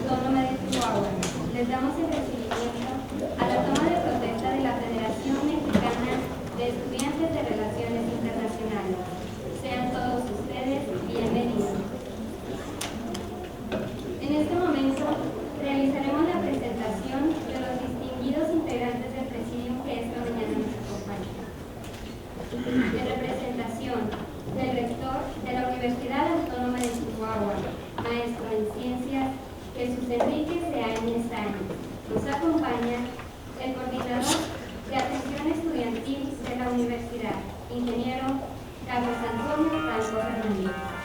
Autónoma de Chihuahua. Les damos el recibimiento a la toma de protesta de la Federación Mexicana de Estudiantes de Relaciones Internacionales. Sean todos ustedes bienvenidos. En este momento realizaremos la presentación de los distinguidos integrantes del presidium que esta mañana nos acompañan. En representación del rector de la Universidad Autónoma de Chihuahua, maestro en ciencias, Jesús Enrique Seáñez Áñez, nos acompaña el coordinador de atención estudiantil de la universidad, ingeniero Carlos Antonio Franco Fernández.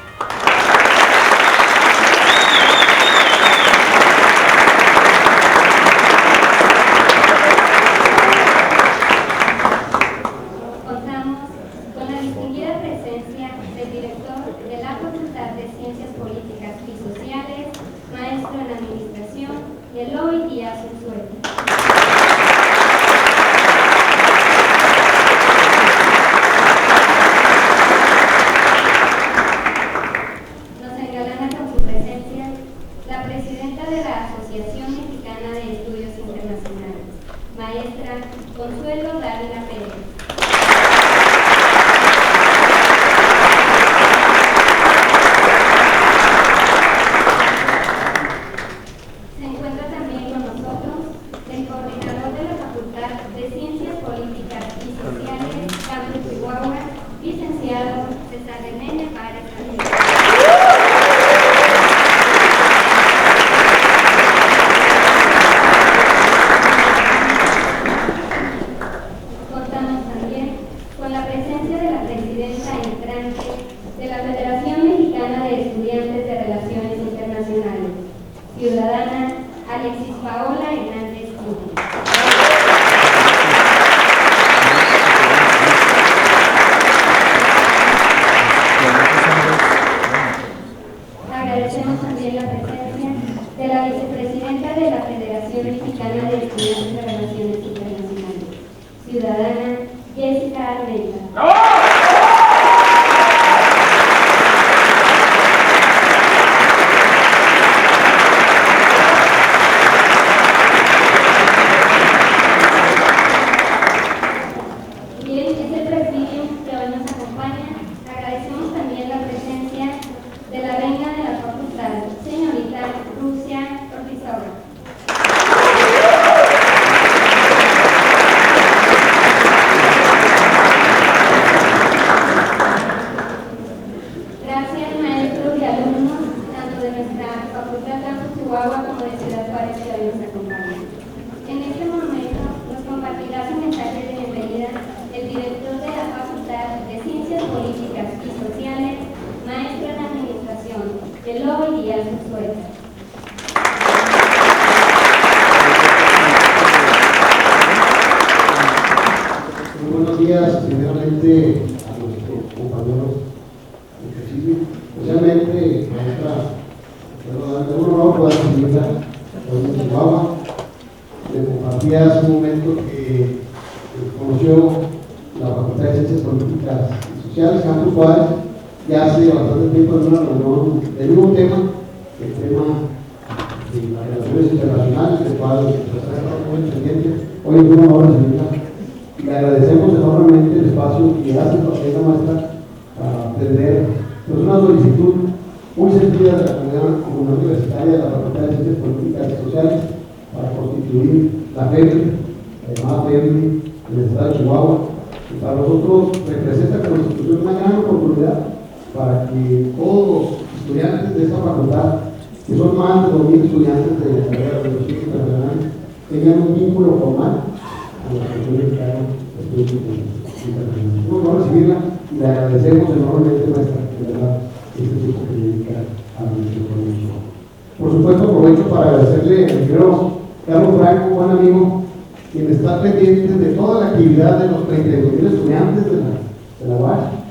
Por supuesto, aprovecho para agradecerle al ingeniero Carlos Franco, buen amigo, quien está pendiente de toda la actividad de los 32,000 estudiantes de la UAS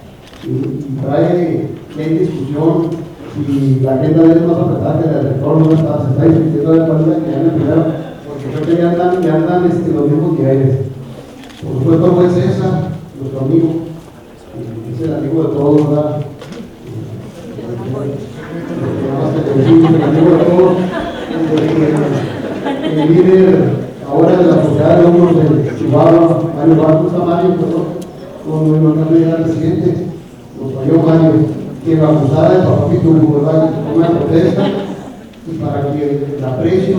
y trae en discusión si la agenda de él es más apretada que la del rector, no está, se está discutiendo de la cualidad que ya primero, porque creo que ya andan los mismos niveles. Por supuesto, juez César, nuestro amigo, es el amigo de todos, ¿verdad? El amigo de todos, el líder ahora de la Sociedad de Hombros de Chihuahua, Mario Barcos Tamayo, con el alcalde al presidente, nos falló Mario, que me acusara de papá Pituco, ¿verdad? Una protesta, y para que el aprecio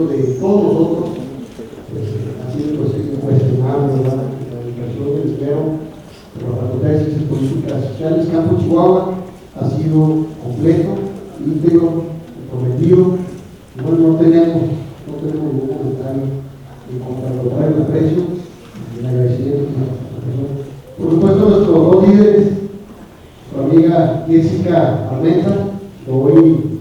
de todos nosotros, pues, ha sido pues, incuestionable, ¿verdad? La dedicación del espero por la Facultad de Ciencias Políticas Sociales, Campo Chihuahua, ha sido completo, íntegro, comprometido. Bueno, no tenemos ningún comentario en contra de lo cual el aprecio y el agradecimiento a la persona. Por supuesto, nuestros dos líderes, su amiga Jessica Armenta, que hoy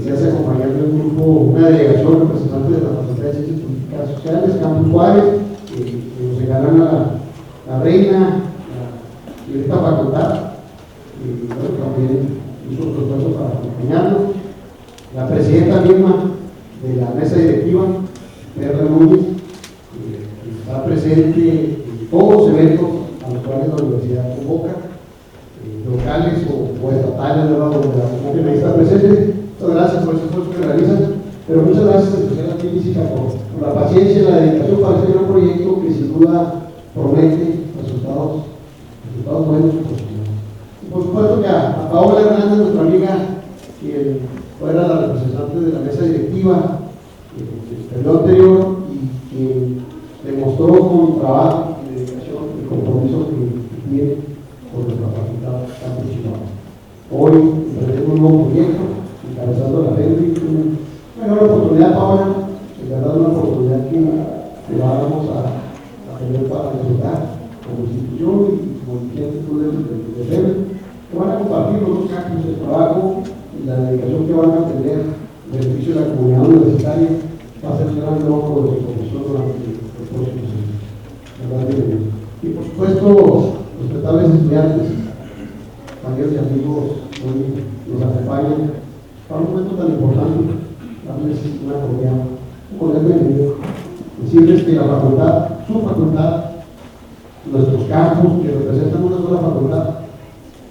se hace acompañando de un grupo, una delegación representante de la Facultad de Ciencias Políticas Sociales, Campus Juárez, que nos regalan la reina de esta facultad, y bueno, también hizo un esfuerzo para acompañarnos. La presidenta misma de la mesa directiva, Perla Núñez, que está presente en todos los eventos a los cuales la universidad convoca, locales o estatales, ¿verdad? Donde la convoquen, ahí está presente. Muchas gracias por ese esfuerzo que realizan, pero muchas gracias especialmente a Física por la paciencia y la dedicación para este gran proyecto que sin duda promete resultados buenos y positivos. Y por supuesto que a Paola Hernández, nuestra amiga, quien fuera la representante de la mesa directiva del periodo anterior y quien demostró con trabajo y dedicación el compromiso que tiene con nuestra facultad Campo Chihuahua. Hoy emprendemos un nuevo proyecto, encabezando la gente, una gran oportunidad, Paola, en verdad una oportunidad que vamos a tener para disfrutar como institución y como dirigentes de FEME, que van a compartir los dos campos de trabajo y la dedicación que van a tener en beneficio de la comunidad universitaria. Va a ser un gran logro de su profesión durante los próximos años. Y por supuesto, los respetables estudiantes, compañeros y amigos, hoy nos acompañan para un momento tan importante, darles una cordial bienvenida, decirles que la facultad, su facultad, nuestros campus que representan una sola facultad,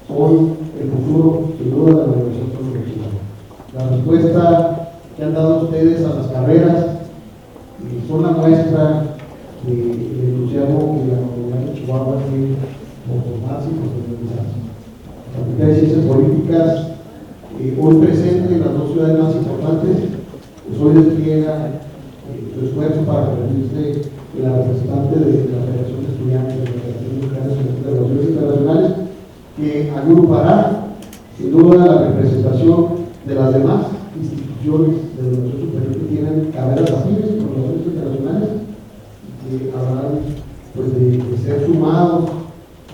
son el futuro, sin duda, de la Universidad Autónoma de Chihuahua. La respuesta que han dado ustedes a las carreras son la muestra del entusiasmo que la comunidad de Chihuahua tiene por formarse y por modernizarse. La Facultad de Ciencias Políticas, hoy presente en las dos ciudades más importantes, pues hoy despliega su esfuerzo para convertirse en la representante de la Federación de Estudiantes de la Federación Mexicana de Relaciones Internacionales, que agrupará sin duda la representación de las demás instituciones de la educación superior que tienen carreras afines con relaciones internacionales y que habrán pues, de ser sumados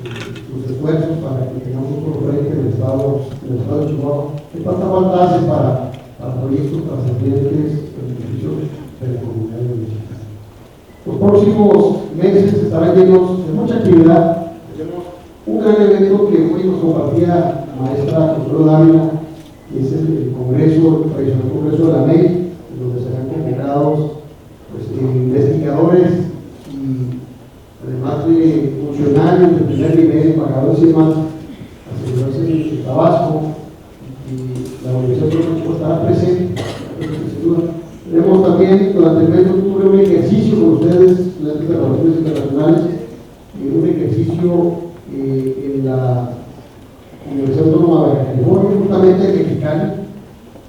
sus esfuerzos para que tengamos un frente en el estado de Chihuahua. ¿Qué tanta falta hace para proyectos trascendentes en beneficio de la comunidad universitaria? Los próximos meses estarán llenos de mucha actividad. Tenemos un gran evento que hoy nos compartía la maestra Consuelo Dávila, que es el Congreso, el tradicional Congreso de la MEI, donde serán convocados pues, investigadores y además de funcionarios de primer nivel, embajadores y demás, asegurarse de Tabasco, y la Universidad de Chihuahua estará presente, sin duda. Tenemos también durante el mes de octubre un ejercicio con ustedes, estudiantes de relaciones internacionales, un ejercicio en la Universidad Autónoma de California, justamente en Mexicali,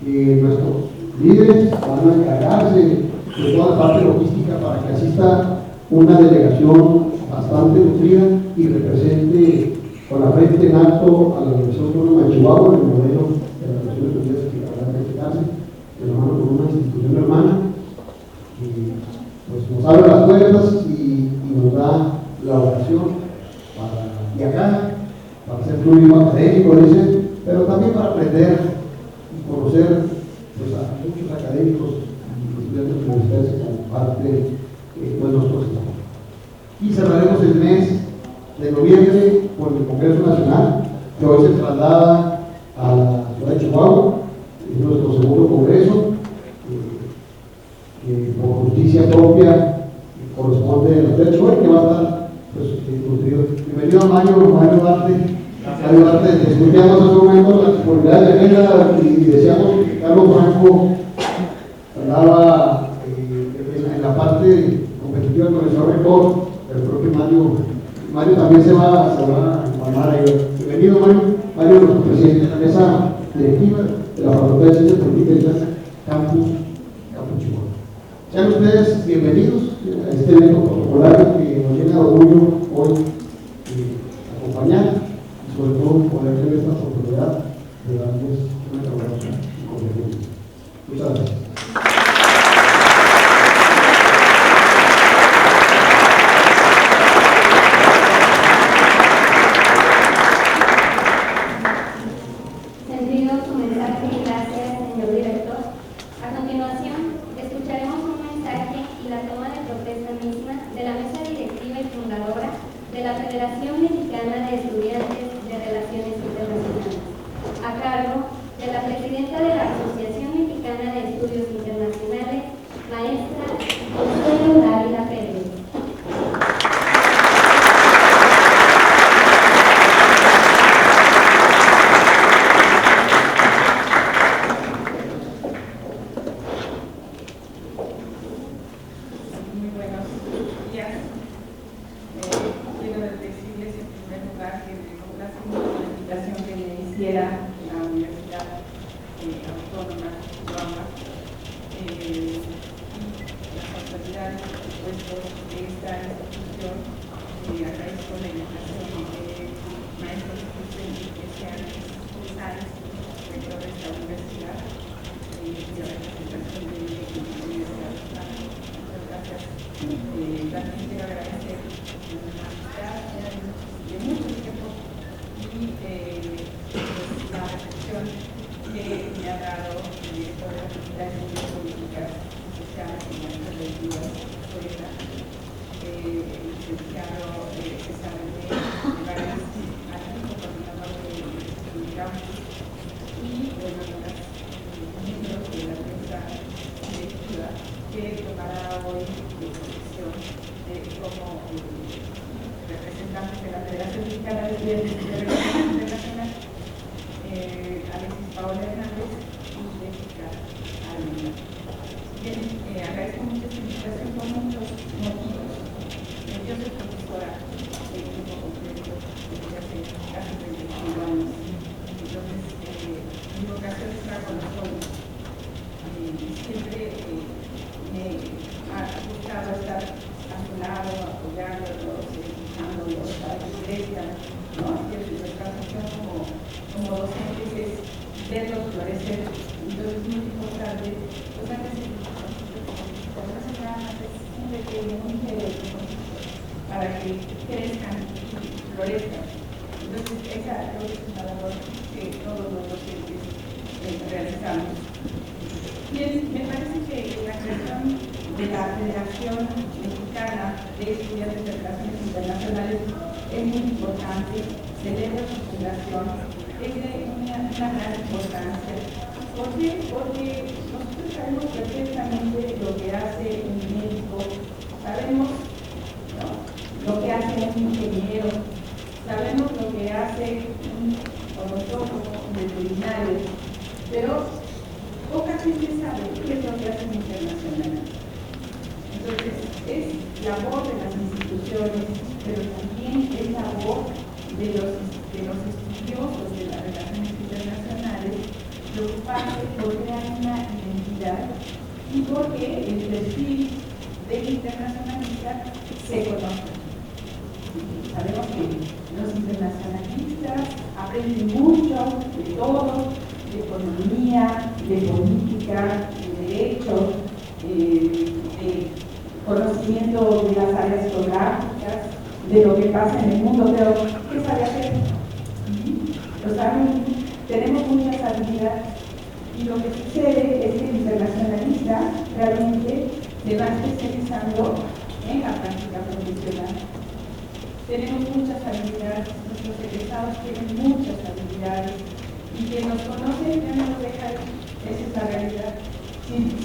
que nuestros líderes van a encargarse de toda la parte logística para que asista una delegación bastante nutrida y represente con la frente en alto a la Universidad Autónoma de Chihuahua, en el modelo de las Naciones Unidas que habrá que aplicarse de la mano con una institución hermana, y pues nos abre las puertas y nos da la ocasión para viajar, para hacer turismo académico, dicen, pero también para aprender y conocer pues, a muchos académicos y estudiantes universitarios como parte de nuestro estado. Y cerraremos el mes de noviembre con el Congreso Nacional, que hoy se traslada a la ciudad de Chihuahua. Es nuestro segundo congreso, que por justicia propia corresponde a la ciudad de Chihuahua, que va a estar pues, nutrido. Bienvenido a Mario Duarte. Mario Duarte, estudiamos hace un momento la disponibilidad de agenda y deseamos que Carlos Franco quedaba en la parte competitiva con el señor rector, el propio Mario también se va a informar ahí. Bienvenido, Mario, nuestro presidente de la mesa directiva de la Facultad de Ciencias Políticas y Letras, Campus Chihuahua. Sean ustedes bienvenidos a este evento protocolario que nos llena de orgullo hoy acompañar y sobre todo poder tener esta oportunidad de darles una colaboración con el. Muchas gracias.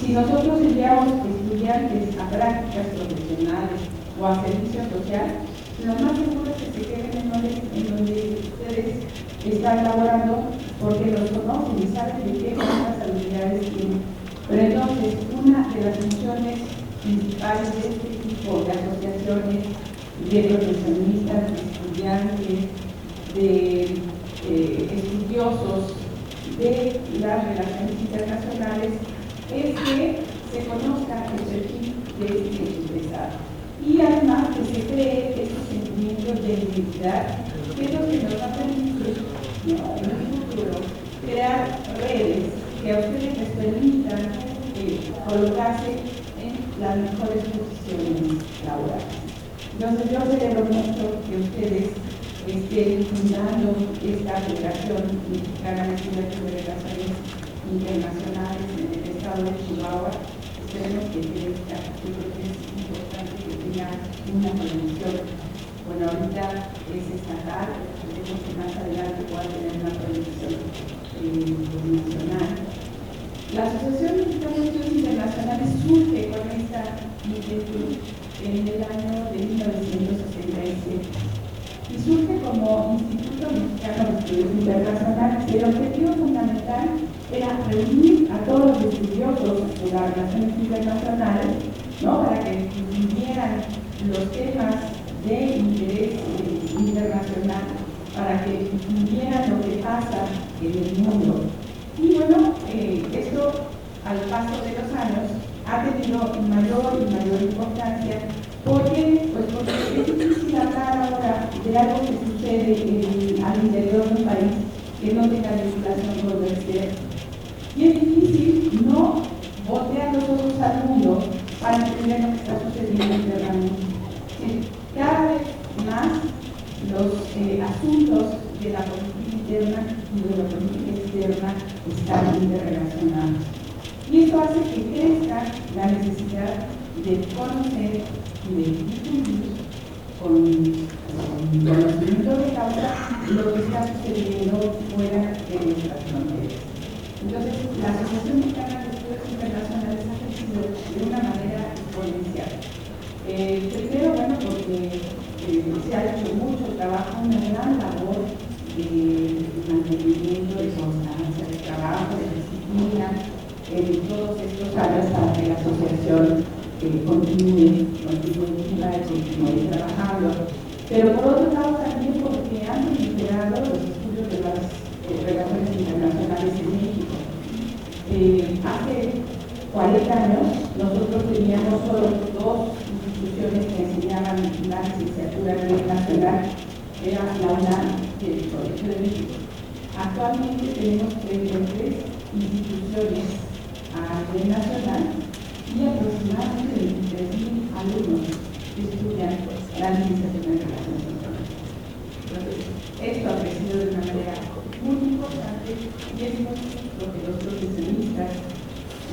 Si nosotros enviamos estudiantes a prácticas profesionales o a servicio social, lo más seguro es que se queden en donde ustedes están laborando, porque los conocen y saben de qué otras habilidades tienen. Pero entonces, una que las funciones principales de este tipo de asociaciones de profesionistas, de estudiantes, de estudiosos de las relaciones internacionales es que se conozca el perfil de este egresado y además que se cree estos sentimientos de identidad, que es lo que nos va a permitir, ¿no?, en el futuro crear redes que a ustedes les permitan colocarse en las mejores posiciones laborales. Entonces yo celebro mucho que ustedes estén fundando esta Federación Mexicana de Relaciones Internacionales en el estado de Chihuahua. Esperemos que crezca. Yo creo que es importante que tenga una proyección. Bueno, ahorita es estatal, esperemos que más adelante pueda tener una proyección nacional. La Asociación Mexicana de Estudios Internacionales surge con esta inquietud en el año de 1967 y surge como Instituto Mexicano de Estudios Internacionales. El objetivo fundamental era reunir a todos los estudiosos de las relaciones internacionales, ¿no?, para que discutieran los temas de interés internacional, para que discutieran lo que pasa en el mundo. Y bueno, esto al paso de los años ha tenido mayor y mayor importancia porque es difícil hablar ahora de algo que sucede al interior de un país que no tenga vinculación con lo exterior. Y es difícil no voltear los ojos al mundo para entender lo que está sucediendo internamente. Cada vez más los asuntos de la política interna y de la política externa están interrelacionados. Y esto hace que crezca la necesidad de conocer y de difundir con conocimiento de causa lo que está sucediendo fuera de nuestras fronteras. Entonces, la Asociación Mexicana de Estudios Internacionales ha crecido de una manera exponencial. Primero, bueno, porque se ha hecho mucho trabajo, una gran labor de mantenimiento, de constancia, de trabajo, de disciplina en todos estos años para que la asociación continúe viva y continúe trabajando. Pero por otro lado también porque han mejorado los estudios de las relaciones internacionales en México. Hace 40 años nosotros teníamos solo dos instituciones que enseñaban la licenciatura a nivel nacional, era la UNAM y el Colegio de México. Actualmente tenemos 33 instituciones a nivel nacional y aproximadamente 23.000 alumnos que estudian la licenciatura en Relaciones Internacionales. Entonces, esto ha crecido de una manera muy importante y es muy lo que los profesionistas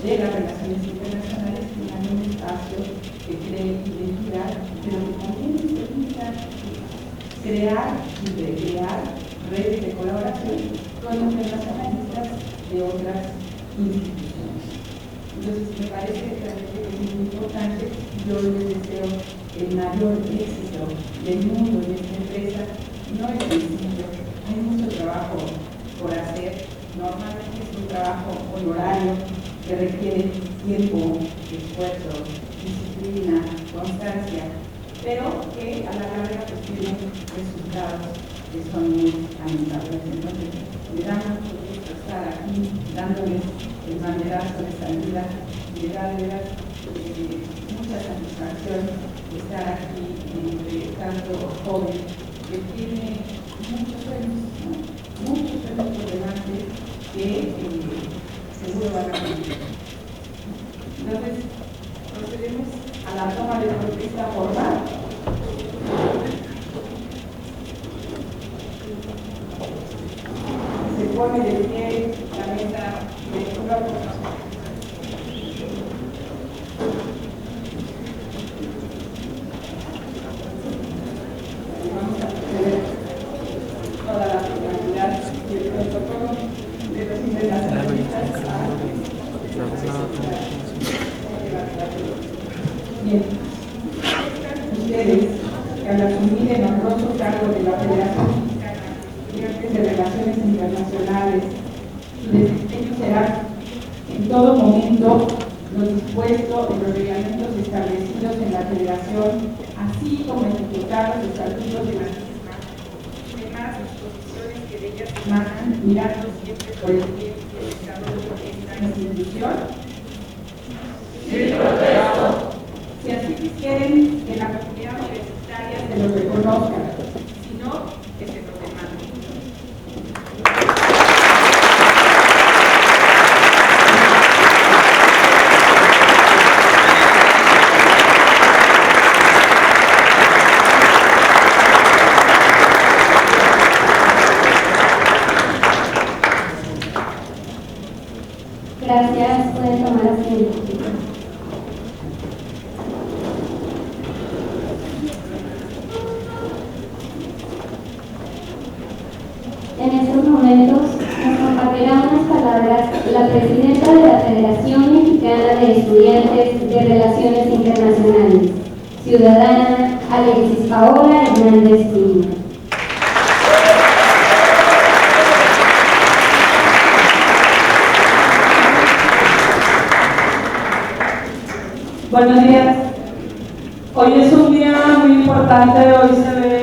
de las relaciones internacionales tengan un espacio que cree identidad, pero que también les permita crear y recrear redes de colaboración con internacionalistas de otras instituciones. Entonces, me parece realmente que es muy importante. Yo les deseo el mayor éxito del mundo en esta empresa. No es sencillo, hay mucho trabajo por hacer. Normalmente es un trabajo honorario que requiere tiempo, esfuerzo, disciplina, constancia, pero que a la larga pues tiene resultados que son muy lamentables. Entonces, me da mucho gusto estar aquí dándoles el banderazo de salida, me da de verdad mucha satisfacción estar aquí entre tanto joven que tiene muchos sueños, ¿no?, muchos sueños por delante que seguro van a cumplir. Entonces, procedemos a la toma de protesta formal. Se pone de pie la mesa de lectura. Vamos a proceder toda la formalidad y el protocolo de los internacionalistas. Bien, ustedes que al asumir el honroso cargo de la Federación Mexicana de Relaciones Internacionales, su desempeño será en todo momento lo dispuesto en los reglamentos establecidos en la Federación, así como ejecutar los estatutos de la misma y demás disposiciones que de ellas emanan, mirando siempre por el bien del desarrollo de esta institución. Sí, protesto. Si así quisieren que la comunidad universitaria se lo reconozca, si no, que se lo demande. Gracias, pueden tomar asiento. En estos momentos nos compartirá unas palabras la presidenta de la Federación Mexicana de Estudiantes de Relaciones Internacionales, ciudadana Alexis Paola Hernández Piña. Buenos días. Hoy es un día muy importante. Hoy se ve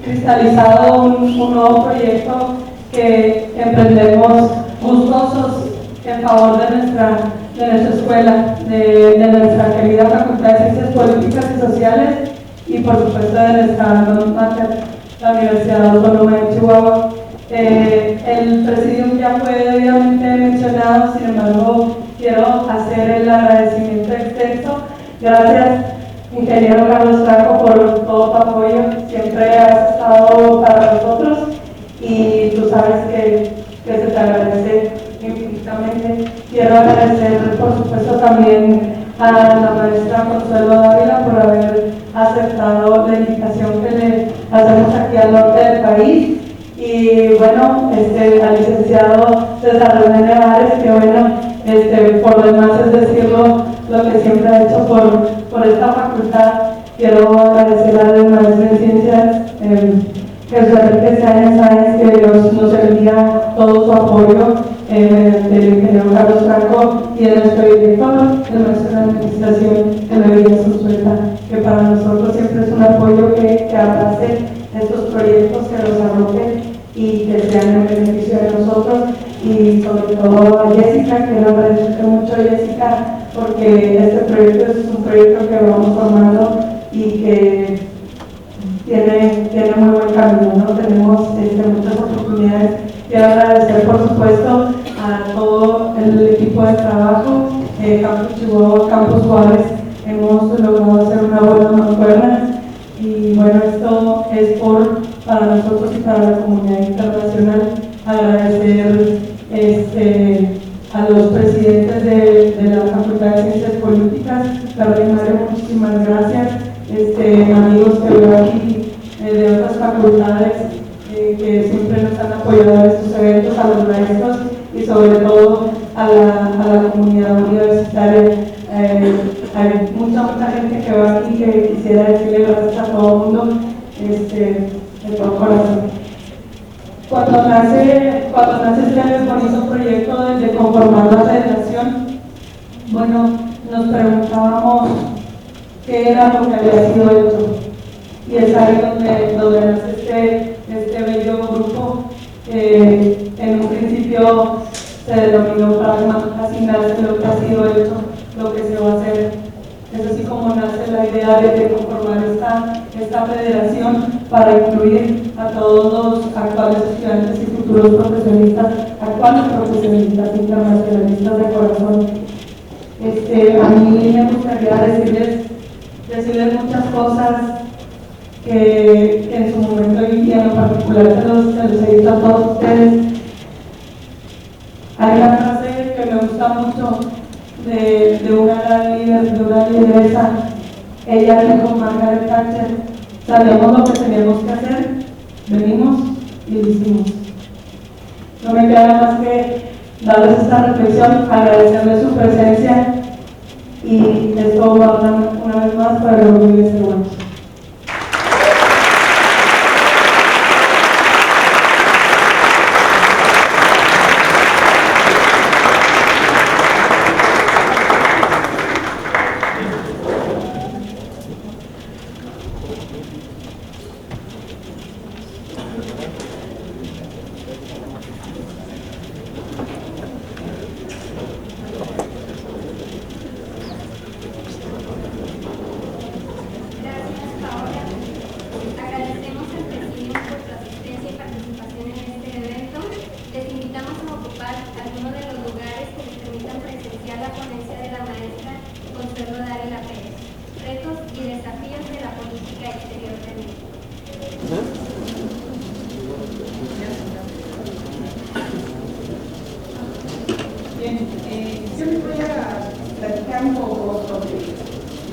cristalizado un nuevo proyecto que emprendemos gustosos en favor de nuestra escuela, de nuestra querida Facultad de Ciencias Políticas y Sociales y por supuesto de nuestra alma mater, la Universidad Autónoma de Chihuahua. El presidium ya fue debidamente mencionado, sin embargo quiero hacer el agradecimiento extenso. Gracias, ingeniero Carlos Franco, por todo tu apoyo. Siempre has estado para nosotros y tú sabes que se te agradece infinitamente. Quiero agradecer, por supuesto, también a la maestra Consuelo Dávila por haber aceptado la invitación que le hacemos aquí al norte del país. Y bueno, al licenciado César René Nevares, que bueno, por demás es decirlo, lo que siempre ha hecho por esta facultad. Quiero agradecer al maestro en ciencias, Jesús Enrique Sáenz, que nos envía todo su apoyo, del ingeniero Carlos Franco y de nuestro director de nuestra administración, que me viene su suelta, que para nosotros siempre es un apoyo que abrace estos proyectos, que los arroje y que sean en beneficio de nosotros. Y sobre todo a Jessica, quiero agradecerte mucho, Jessica, porque este proyecto es un proyecto que vamos formando y que tiene muy buen camino, ¿no? Tenemos muchas oportunidades. Quiero agradecer, por supuesto, a todo el equipo de trabajo, Campus Chihuahua, Campus Juárez. Hemos logrado hacer una buena mancuerna y bueno, esto es para nosotros y para la comunidad internacional. Agradecer a los presidentes de la Facultad de Ciencias Políticas. Carmen Mario, muchísimas gracias. Amigos que veo aquí de otras facultades que siempre nos han apoyado en estos eventos, a los maestros y sobre todo a la comunidad universitaria. Hay mucha gente que va aquí que quisiera decirle gracias a todo el mundo de todo corazón. Cuando nace este bonito proyecto de conformar la federación, bueno, nos preguntábamos qué era lo que había sido hecho. Y es ahí donde nace este bello grupo. En un principio se denominó Pragma, así nace lo que ha sido hecho, lo que se va a hacer. Es así como nace la idea de conformar esta federación para incluir a todos los actuales estudiantes y futuros profesionistas, actuales profesionistas internacionalistas de corazón. A mí me gustaría decirles muchas cosas que en su momento y en lo particular se los he dicho a todos ustedes. Hay una frase que me gusta mucho de una gran líder, de una lideresa. Ella dijo, Margaret Thatcher: sabíamos lo que teníamos que hacer, venimos y lo hicimos. No me queda más que darles esta reflexión, agradecerles su presencia y esto va una vez más para el orgullo de ser buenos.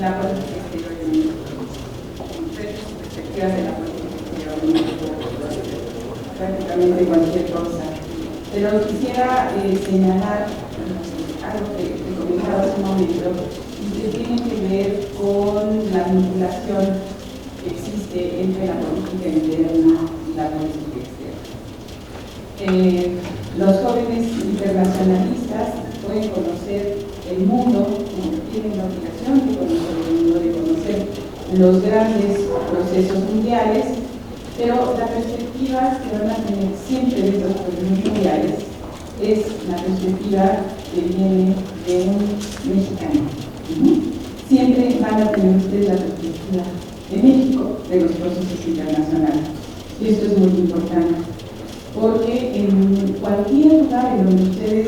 la política exterior de México, perspectivas de la política exterior de México, prácticamente cualquier cosa. Pero quisiera señalar algo que comentaba hace un momento y que tiene que ver con la vinculación que existe entre la política interna y la política externa. Los jóvenes internacionalistas pueden conocer el mundo, tienen la obligación de conocer el mundo, de conocer los grandes procesos mundiales, pero la perspectiva que van a tener siempre de estos procesos mundiales es la perspectiva que viene de un mexicano. Siempre van a tener ustedes la perspectiva de México, de los procesos internacionales. Y esto es muy importante, porque en cualquier lugar en donde ustedes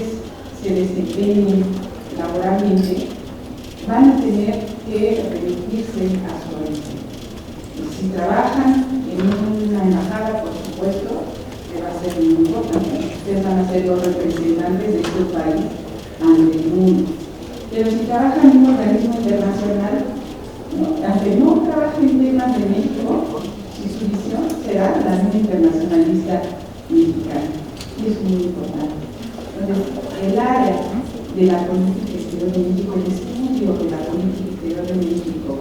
se desempeñen laboralmente, van a tener que remitirse a su origen. Si trabajan en una embajada, por supuesto, que va a ser muy importante, ustedes van a ser los representantes de su país ante el mundo. Pero si trabajan en un organismo internacional, aunque no trabajen en temas de México, su visión será la línea internacionalista mexicana. Y es muy importante. Entonces, el área de la política exterior de México, el estudio de la política exterior de México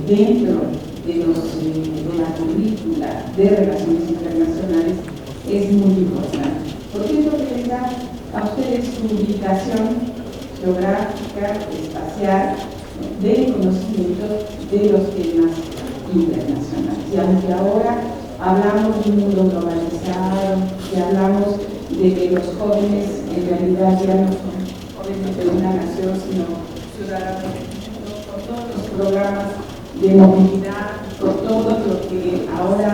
dentro de la currícula de relaciones internacionales es muy importante. Porque es lo que les da a ustedes su ubicación geográfica, espacial, de conocimiento de los temas internacionales. Y aunque ahora hablamos de un mundo globalizado, que hablamos de que los jóvenes en realidad ya no son jóvenes de una nación, sino ciudadanos, con todos los programas de movilidad, con todo lo que ahora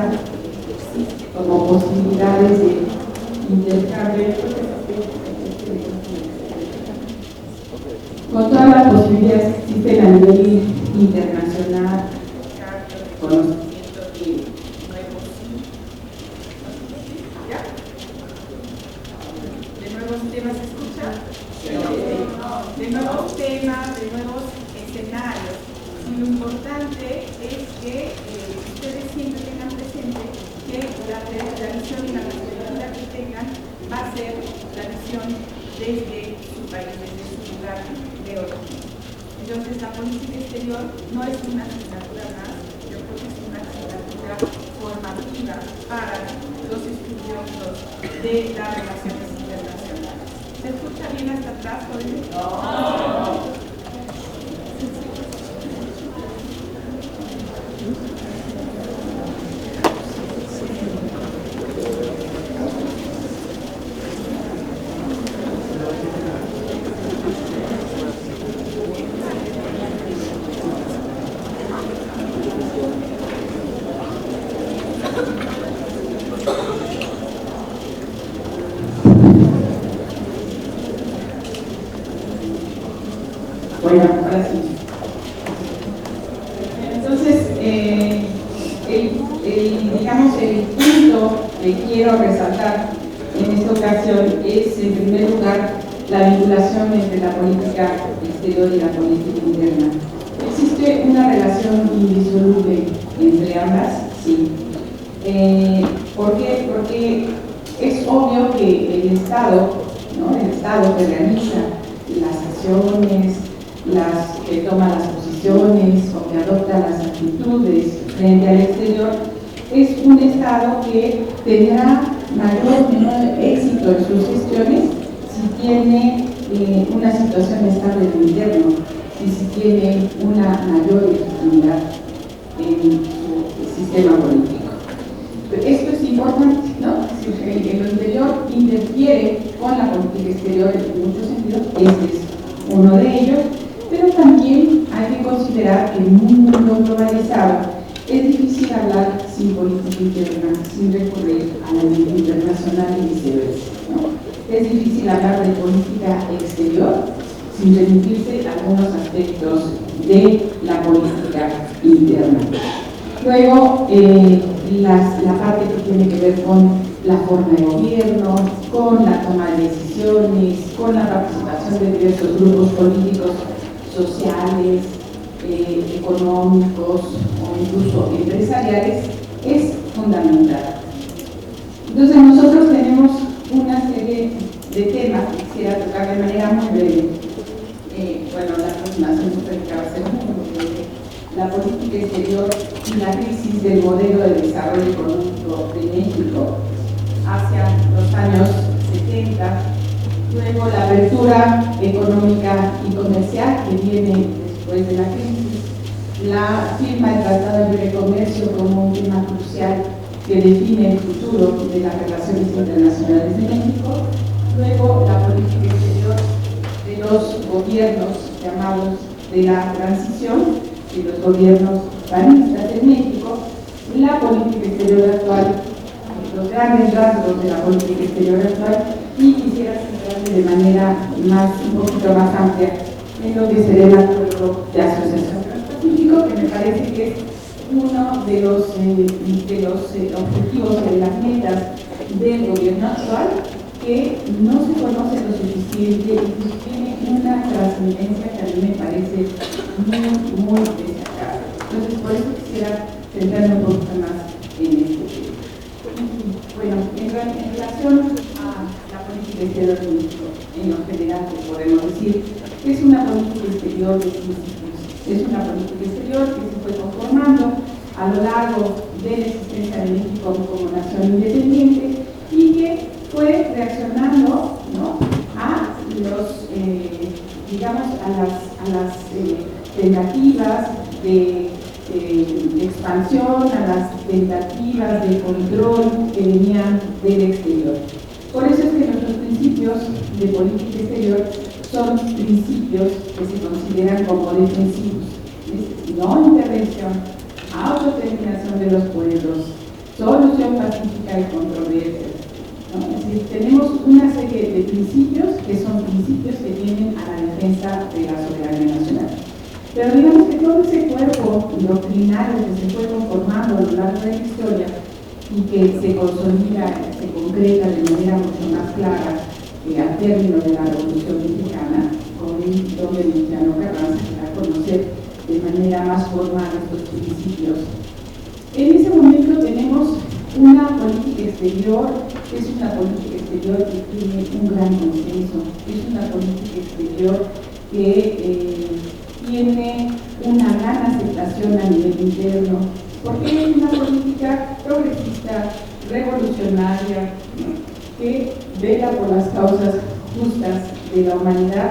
existe como posibilidades de intercambio, con todas las posibilidades que existen a nivel internacional, conocimiento de nuevos temas, ¿se escucha? De nuevos temas, de nuevos escenarios. Y lo importante es que ustedes siempre tengan presente que la visión y la perspectiva que tengan va a ser la visión desde su país, desde su lugar de origen. Entonces, la política exterior no es una asignatura más, yo creo que es una asignatura formativa para los estudiosos de las relaciones internacionales. ¿Se escucha bien hasta atrás, jóvenes? No. Bueno, ahora sí. Entonces, digamos, el punto que quiero resaltar en esta ocasión es, en primer lugar, la vinculación entre la política exterior y la política interna. ¿Existe una relación indisoluble entre ambas? Sí. ¿Por qué? Porque es obvio que el Estado, ¿no? El Estado que realiza las acciones, que toma las posiciones o que adopta las actitudes frente al exterior, es un Estado que tendrá mayor o menor éxito en sus gestiones si tiene una situación estable en lo interno y si tiene una mayor legitimidad en su sistema político. Esto es importante, ¿no? Si en lo interior interfiere con la política exterior en muchos sentidos, este es uno de ellos, pero también hay que considerar que en un mundo globalizado es difícil hablar sin política interna, sin recurrir a la ley internacional y viceversa, ¿no? Es difícil hablar de política exterior sin remitirse a algunos aspectos de la política interna. Luego, la parte que tiene que ver con la forma de gobierno, con la toma de decisiones, con la participación de diversos grupos políticos, sociales, económicos o incluso empresariales es fundamental. Entonces nosotros tenemos una serie de temas que quisiera tocar de manera muy breve. Bueno, la aproximación histórica va a ser muy breve. La política exterior y la crisis del modelo de desarrollo económico de México hacia los años 70, luego la apertura económica y comercial que viene después de la crisis, la firma del Tratado de Libre Comercio como un tema crucial que define el futuro de las relaciones internacionales de México, luego la política exterior de los gobiernos llamados de la transición, y los gobiernos panistas en México, la política exterior actual, los grandes rasgos de la política exterior actual, y quisiera centrarme de manera un poquito más amplia en lo que será el acuerdo de asociación transpacífico, que me parece que es uno de los objetivos y de las metas del gobierno actual, que no se conoce lo suficiente y tiene una trascendencia que a mí me parece muy destacada. Entonces, por eso quisiera centrarme un poquito más en este tema. Bueno, en relación a la política exterior de México, en lo general, podemos decir que es una política exterior de principios. Es una política exterior que se fue conformando a lo largo de la existencia de México como nación independiente y que fue reaccionando, ¿no?, a los, digamos, a las tentativas de expansión, a las tentativas de control que venían del exterior. Por eso es que nuestros principios de política exterior son principios que se consideran como defensivos. Es no intervención, autodeterminación de los pueblos, solución pacífica de controversias. ¿No? Es decir, tenemos una serie de principios que son principios que tienen a la defensa de la soberanía nacional. Pero digamos que todo ese cuerpo doctrinario que se fue conformando a lo largo de la historia y que se consolida, se concreta de manera mucho más clara al término de la Revolución Mexicana, con el don Venustiano Carranza, que da a conocer de manera más formal estos principios. En ese momento tenemos una política exterior, que es una política exterior que tiene un gran consenso, es una política exterior que tiene una gran aceptación a nivel interno, porque es una política progresista, revolucionaria, ¿no?, que vela por las causas justas de la humanidad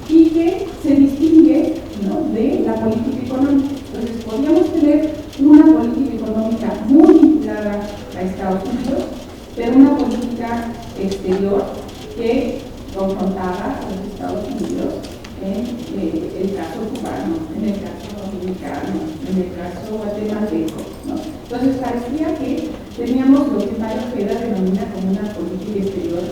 y que se distingue, ¿no?, de la política económica. Entonces, podríamos tener una política económica muy vinculada a Estados Unidos, pero una política exterior que confrontaba a los Estados Unidos en el caso cubano, en el caso dominicano, en el caso guatemalteco, ¿no? Entonces, parecía que teníamos lo que Mario Ojeda denomina como una política exterior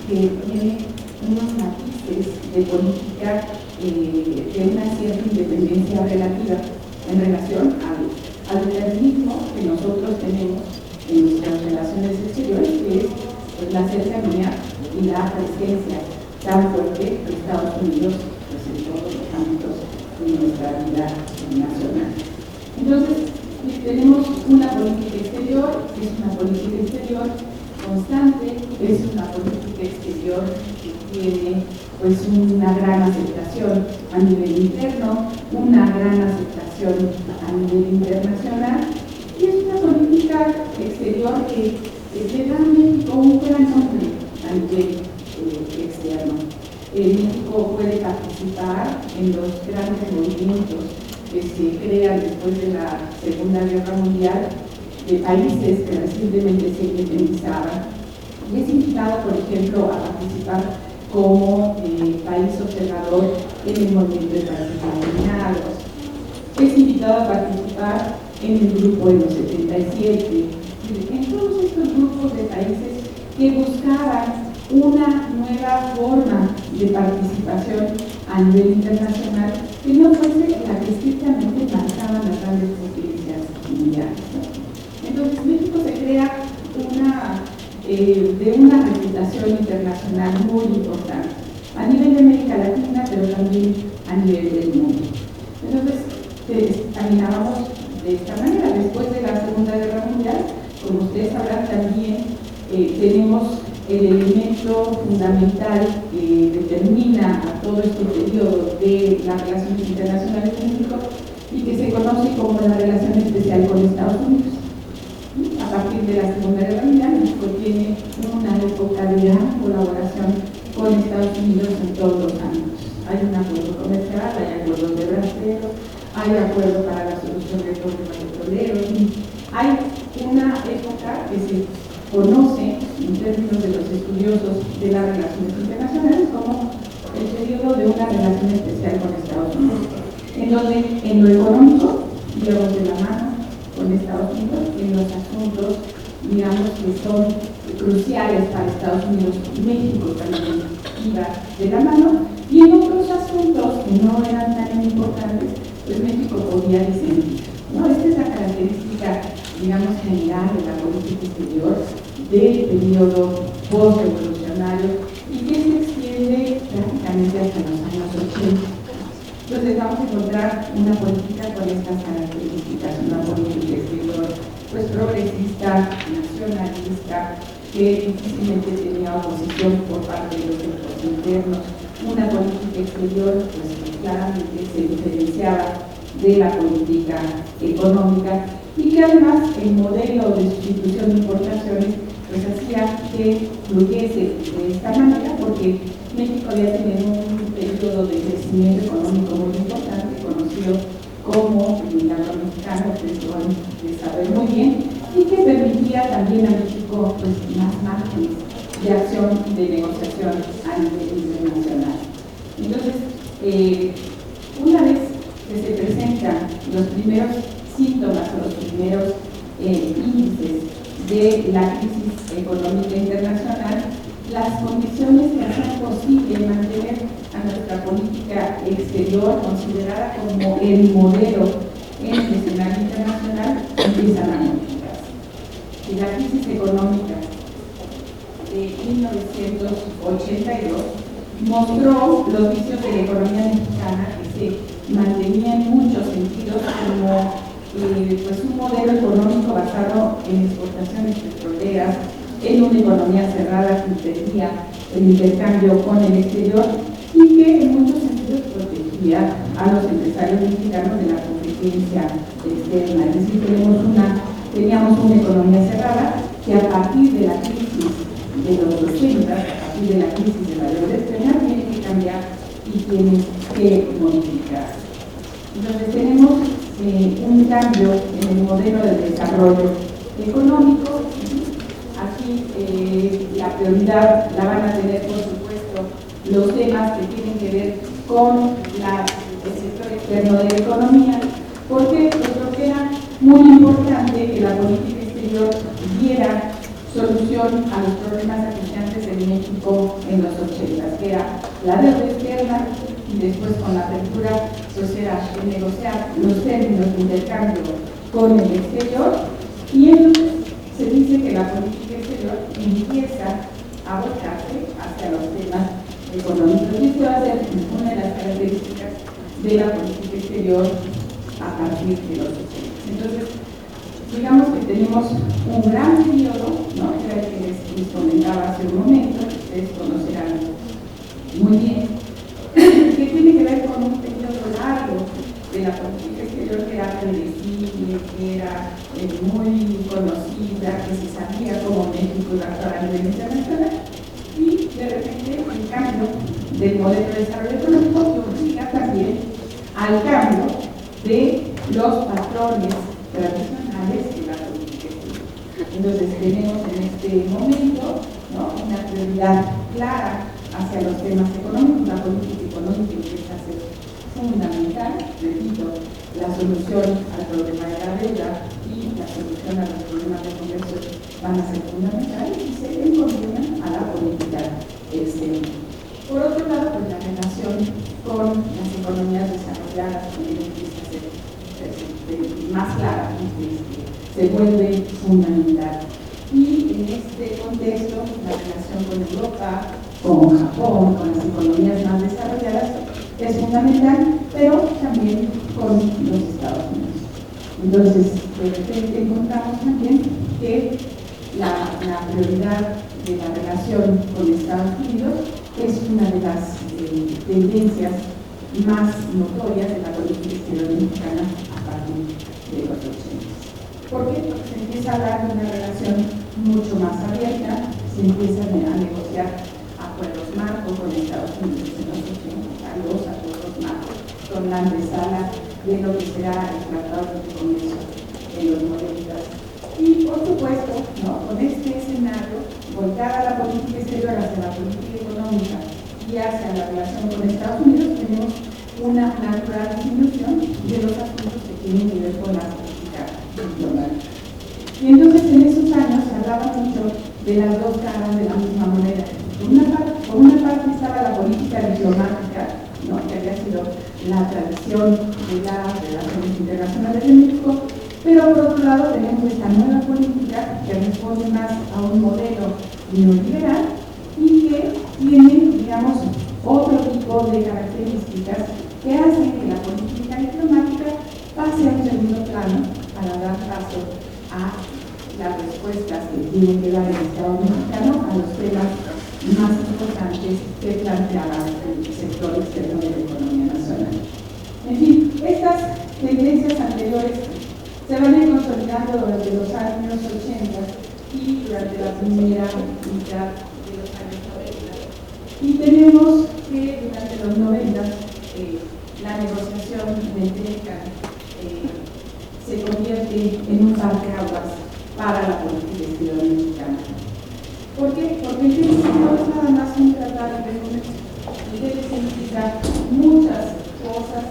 que tiene unos matices de política de una cierta independencia relativa en relación al determinismo que nosotros tenemos en nuestras relaciones exteriores, que es pues, la cercanía y la presencia tan fuerte de Estados Unidos pues, en todos los ámbitos de nuestra vida nacional. Entonces, tenemos una política exterior, que es una política exterior constante, es una política exterior que tiene pues una gran aceptación a nivel interno, una gran aceptación a nivel internacional, y es una política exterior que le da a México un gran nombre a nivel externo. México puede participar en los grandes movimientos que se crean después de la Segunda Guerra Mundial de países que recientemente se independizaban, y es invitado, por ejemplo, a participar como país observador en el movimiento de países marginados. Es invitado a participar en el grupo de los 77, en todos estos grupos de países que buscaban una nueva forma de participación a nivel internacional que no fuese la que estrictamente marcaban las grandes potencias mundiales, ¿no? Entonces México se crea de una reputación internacional muy importante a nivel de América Latina, pero también a nivel del mundo. Entonces, caminábamos de esta manera. Después de la Segunda Guerra Mundial, como ustedes sabrán, también tenemos el elemento fundamental que determina a todo este periodo de las relaciones internacionales de México y que se conoce como la relación especial con Estados Unidos. A partir de la Segunda Guerra Mundial, México tiene una época de gran colaboración con Estados Unidos en todos los ámbitos. Hay un acuerdo comercial, hay acuerdos de bracero, hay acuerdo para la solución del problema petrolero. Hay una época que se conoce en términos de los estudiosos de las relaciones internacionales como el periodo de una relación especial con Estados Unidos, en donde en lo económico llevamos de la mano con Estados Unidos, en los asuntos, digamos, que son cruciales para Estados Unidos, México también iba de la mano, y en otros asuntos que no eran tan importantes, pues México podía disentir, ¿no? Esta es la característica, digamos, general de la política exterior del periodo post-revolucionario y que se extiende prácticamente hasta los años 80. Entonces vamos a encontrar una política con estas características, una política exterior pues progresista, nacionalista, que difícilmente tenía oposición por parte de los sectores internos, una política exterior pues que claramente se diferenciaba de la política económica y que además el modelo de sustitución de importaciones pues hacía que fluyese de esta manera, porque México había tenido un periodo de crecimiento económico muy importante, conocido como el milagro mexicano, que ustedes lo van a saber muy bien, y que permitía también a México pues, más márgenes de acción y de negociación a nivel internacional. Entonces, una vez que se presentan los primeros síntomas o los primeros índices de la crisis económica internacional, las condiciones que hacen posible mantener a nuestra política exterior considerada como el modelo en el escenario internacional empiezan a modificarse. Y la crisis económica de 1982 mostró los vicios de la economía mexicana que se mantenía en muchos sentidos como pues un modelo económico basado en exportaciones petroleras, en una economía cerrada que impedía el intercambio con el exterior y que en muchos sentidos protegía a los empresarios mexicanos de la competencia externa. Es decir, teníamos una economía cerrada que a partir de la crisis de los 80, a partir de la crisis de la deuda externa, tiene que cambiar y tiene que modificarse. Entonces tenemos un cambio en el modelo de desarrollo económico. Aquí la prioridad la van a tener, por supuesto, los temas que tienen que ver con el sector externo de la economía, porque creo que era muy importante que la política exterior diera solución a los problemas acuciantes en México en los 80, que era la deuda externa, y después con la apertura pues era negociar los términos de intercambio con el exterior, y entonces se dice que la política exterior empieza a volcarse hacia los temas económicos. Y esto va a ser una de las características de la política exterior a partir de los 80. Entonces, digamos que tenemos un gran periodo, ¿no? Que era el que les comentaba hace un momento, que ustedes conocerán muy bien, que tiene que ver con un periodo largo de la política exterior que era predecible, que era muy conocida, que se sabía cómo México iba a actuar a nivel internacional, y de repente el cambio del modelo de desarrollo económico que obliga también al cambio de los patrones tradicionales de la política exterior. Entonces tenemos en este momento, ¿no?, una prioridad clara hacia los temas económicos. La política económica empieza a ser fundamental, repito, la solución al problema de la deuda y la solución a los problemas de comercio van a ser fundamentales y se encomiendan a la política exterior. Por otro lado, pues la relación con las economías desarrolladas también empieza a ser más clara, se vuelve fundamental. Y en este contexto, la relación con Europa, con Japón, con las economías más desarrolladas, es fundamental, pero también con los Estados Unidos. Entonces, de repente encontramos también que la prioridad de la relación con Estados Unidos es una de las tendencias más notorias de la política exterior mexicana a partir de los 80. ¿Por qué? Porque se empieza a hablar de una relación mucho más abierta, se empiezan a negociar acuerdos marcos con Estados Unidos en los 80, los acuerdos marcos con la antesala de lo que será el Tratado de Comercio en los 90. Y por supuesto, ¿no?, con este escenario, volcada la política exterior hacia la política económica y hacia la relación con Estados Unidos, tenemos una natural disminución de los asuntos que tienen que ver con la política diplomática. Y entonces en esos años se hablaba mucho de las dos caras de la misma moneda. Por una parte estaba la política diplomática, ¿no?, que había sido la tradición de las relaciones internacionales de México, pero por otro lado tenemos esta nueva política que responde más a un modelo neoliberal y que tiene, digamos, otro tipo de características que hacen que la política diplomática pase a un segundo plano para dar paso a las respuestas que tiene que dar el Estado mexicano a los temas más importantes que planteaba el sector externo de la economía nacional. En fin, estas tendencias anteriores se van a ir consolidando durante los años 80 y durante la primera mitad de los años 90. Y tenemos que durante los 90 la negociación del TECA se convierte en un parteaguas para la política exterior mexicana. ¿Por qué? Porque el TECA no es nada más un tratado de comercio. El TECA significa muchas cosas,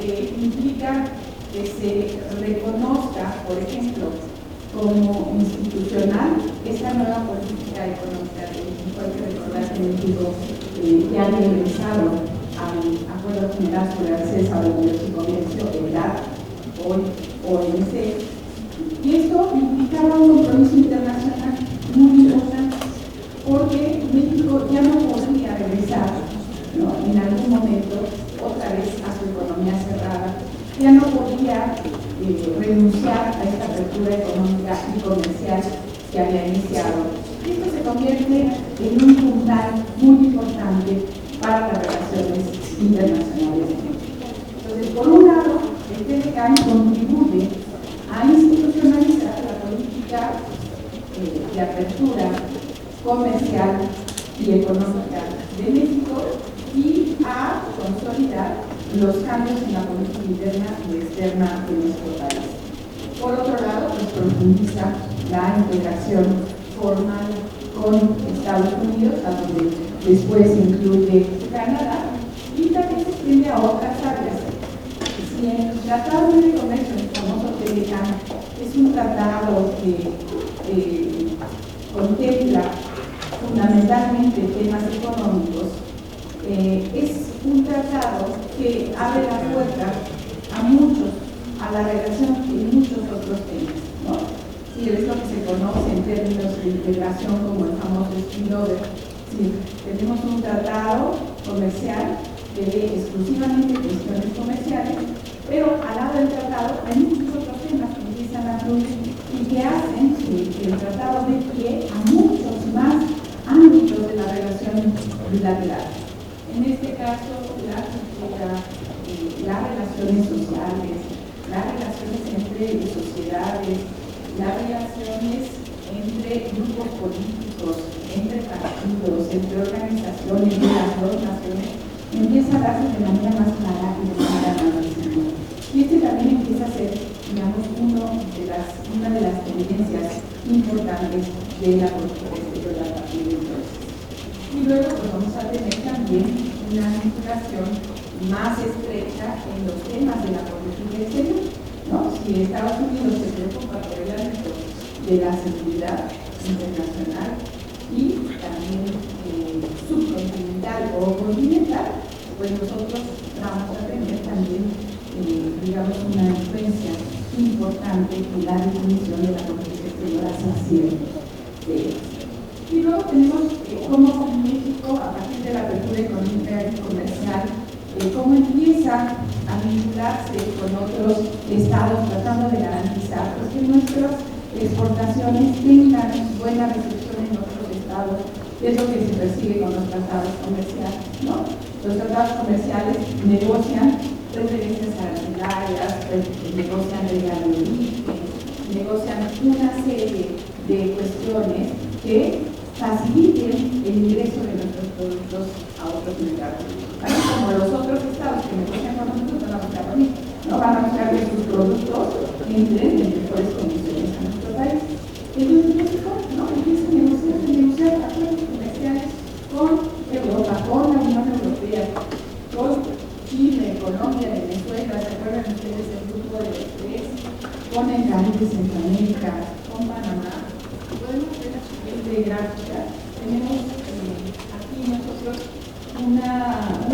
implica que se reconozca, por ejemplo, como institucional esta nueva política económica de México. Hay que recordar que México ya había ingresado al Acuerdo General sobre el Acceso a Comercio y Comercio, EGATT, hoy OMC, y esto implicaba un compromiso internacional muy importante, porque México ya no podría regresar, ¿no?, en algún momento otra vez a su economía cerrada, ya no podía renunciar a esta apertura económica y comercial que había iniciado. Esto se convierte en un puntal muy importante para las relaciones internacionales de México. Entonces, por un lado, el TECA contribuye a institucionalizar la política de apertura comercial y económica de México y a consolidar los cambios en la política interna y externa de nuestro país. Por otro lado, pues profundiza la integración formal con Estados Unidos, a donde después incluye Canadá, y también se extiende a otras áreas. Si el Tratado de Libre Comercio, el famoso TLCAN, es un tratado que contempla fundamentalmente temas económicos, es un tratado que abre la puerta a la relación en muchos otros temas, ¿no? Sí, es lo que se conoce en términos de integración como el famoso spillover. Sí, tenemos un tratado comercial que ve exclusivamente cuestiones comerciales, pero al lado del tratado hay muchos otros temas que empiezan a fluir y que hacen que el tratado dé pie a muchos más ámbitos de la relación bilateral. En este caso, las relaciones sociales, las relaciones entre sociedades, las relaciones entre grupos políticos, entre partidos, entre organizaciones de las dos naciones, empieza a darse de manera más clara y de manera más visible. Y este también empieza a ser, digamos, una de las tendencias importantes de la política exterior a partir de entonces. Y luego pues, vamos a tener también una vinculación más estrecha en los temas de la política exterior, ¿no? Si Estados Unidos se preocupa por el ámbito de la seguridad internacional y también subcontinental o continental, pues nosotros vamos a tener también, digamos, una influencia importante en la definición de la política exterior hacia ciertos temas. Y luego tenemos cómo México, a partir de la apertura económica y comercial cómo empieza a vincularse con otros estados, tratando de garantizar pues, que nuestras exportaciones tengan buena recepción en otros estados, que es lo que se persigue con los tratados comerciales, ¿no? Los tratados comerciales negocian preferencias arancelarias, negocian reglas de origen, negocian una serie de cuestiones que faciliten el ingreso de nuestros productos a otros mercados. Así como los otros estados que negocian con nosotros van a buscar lo mismo, ¿no? Van a buscar que sus productos entren en mejores condiciones a nuestro país. Entonces, ¿no? Empiezan a negociar acuerdos comerciales con Europa, con la Unión Europea, con Chile, Colombia, Venezuela, ¿se acuerdan ustedes del grupo de los tres? Con el Caribe, Centroamérica, con Panamá. Podemos ver la siguiente gráfica. Tenemos aquí nosotros un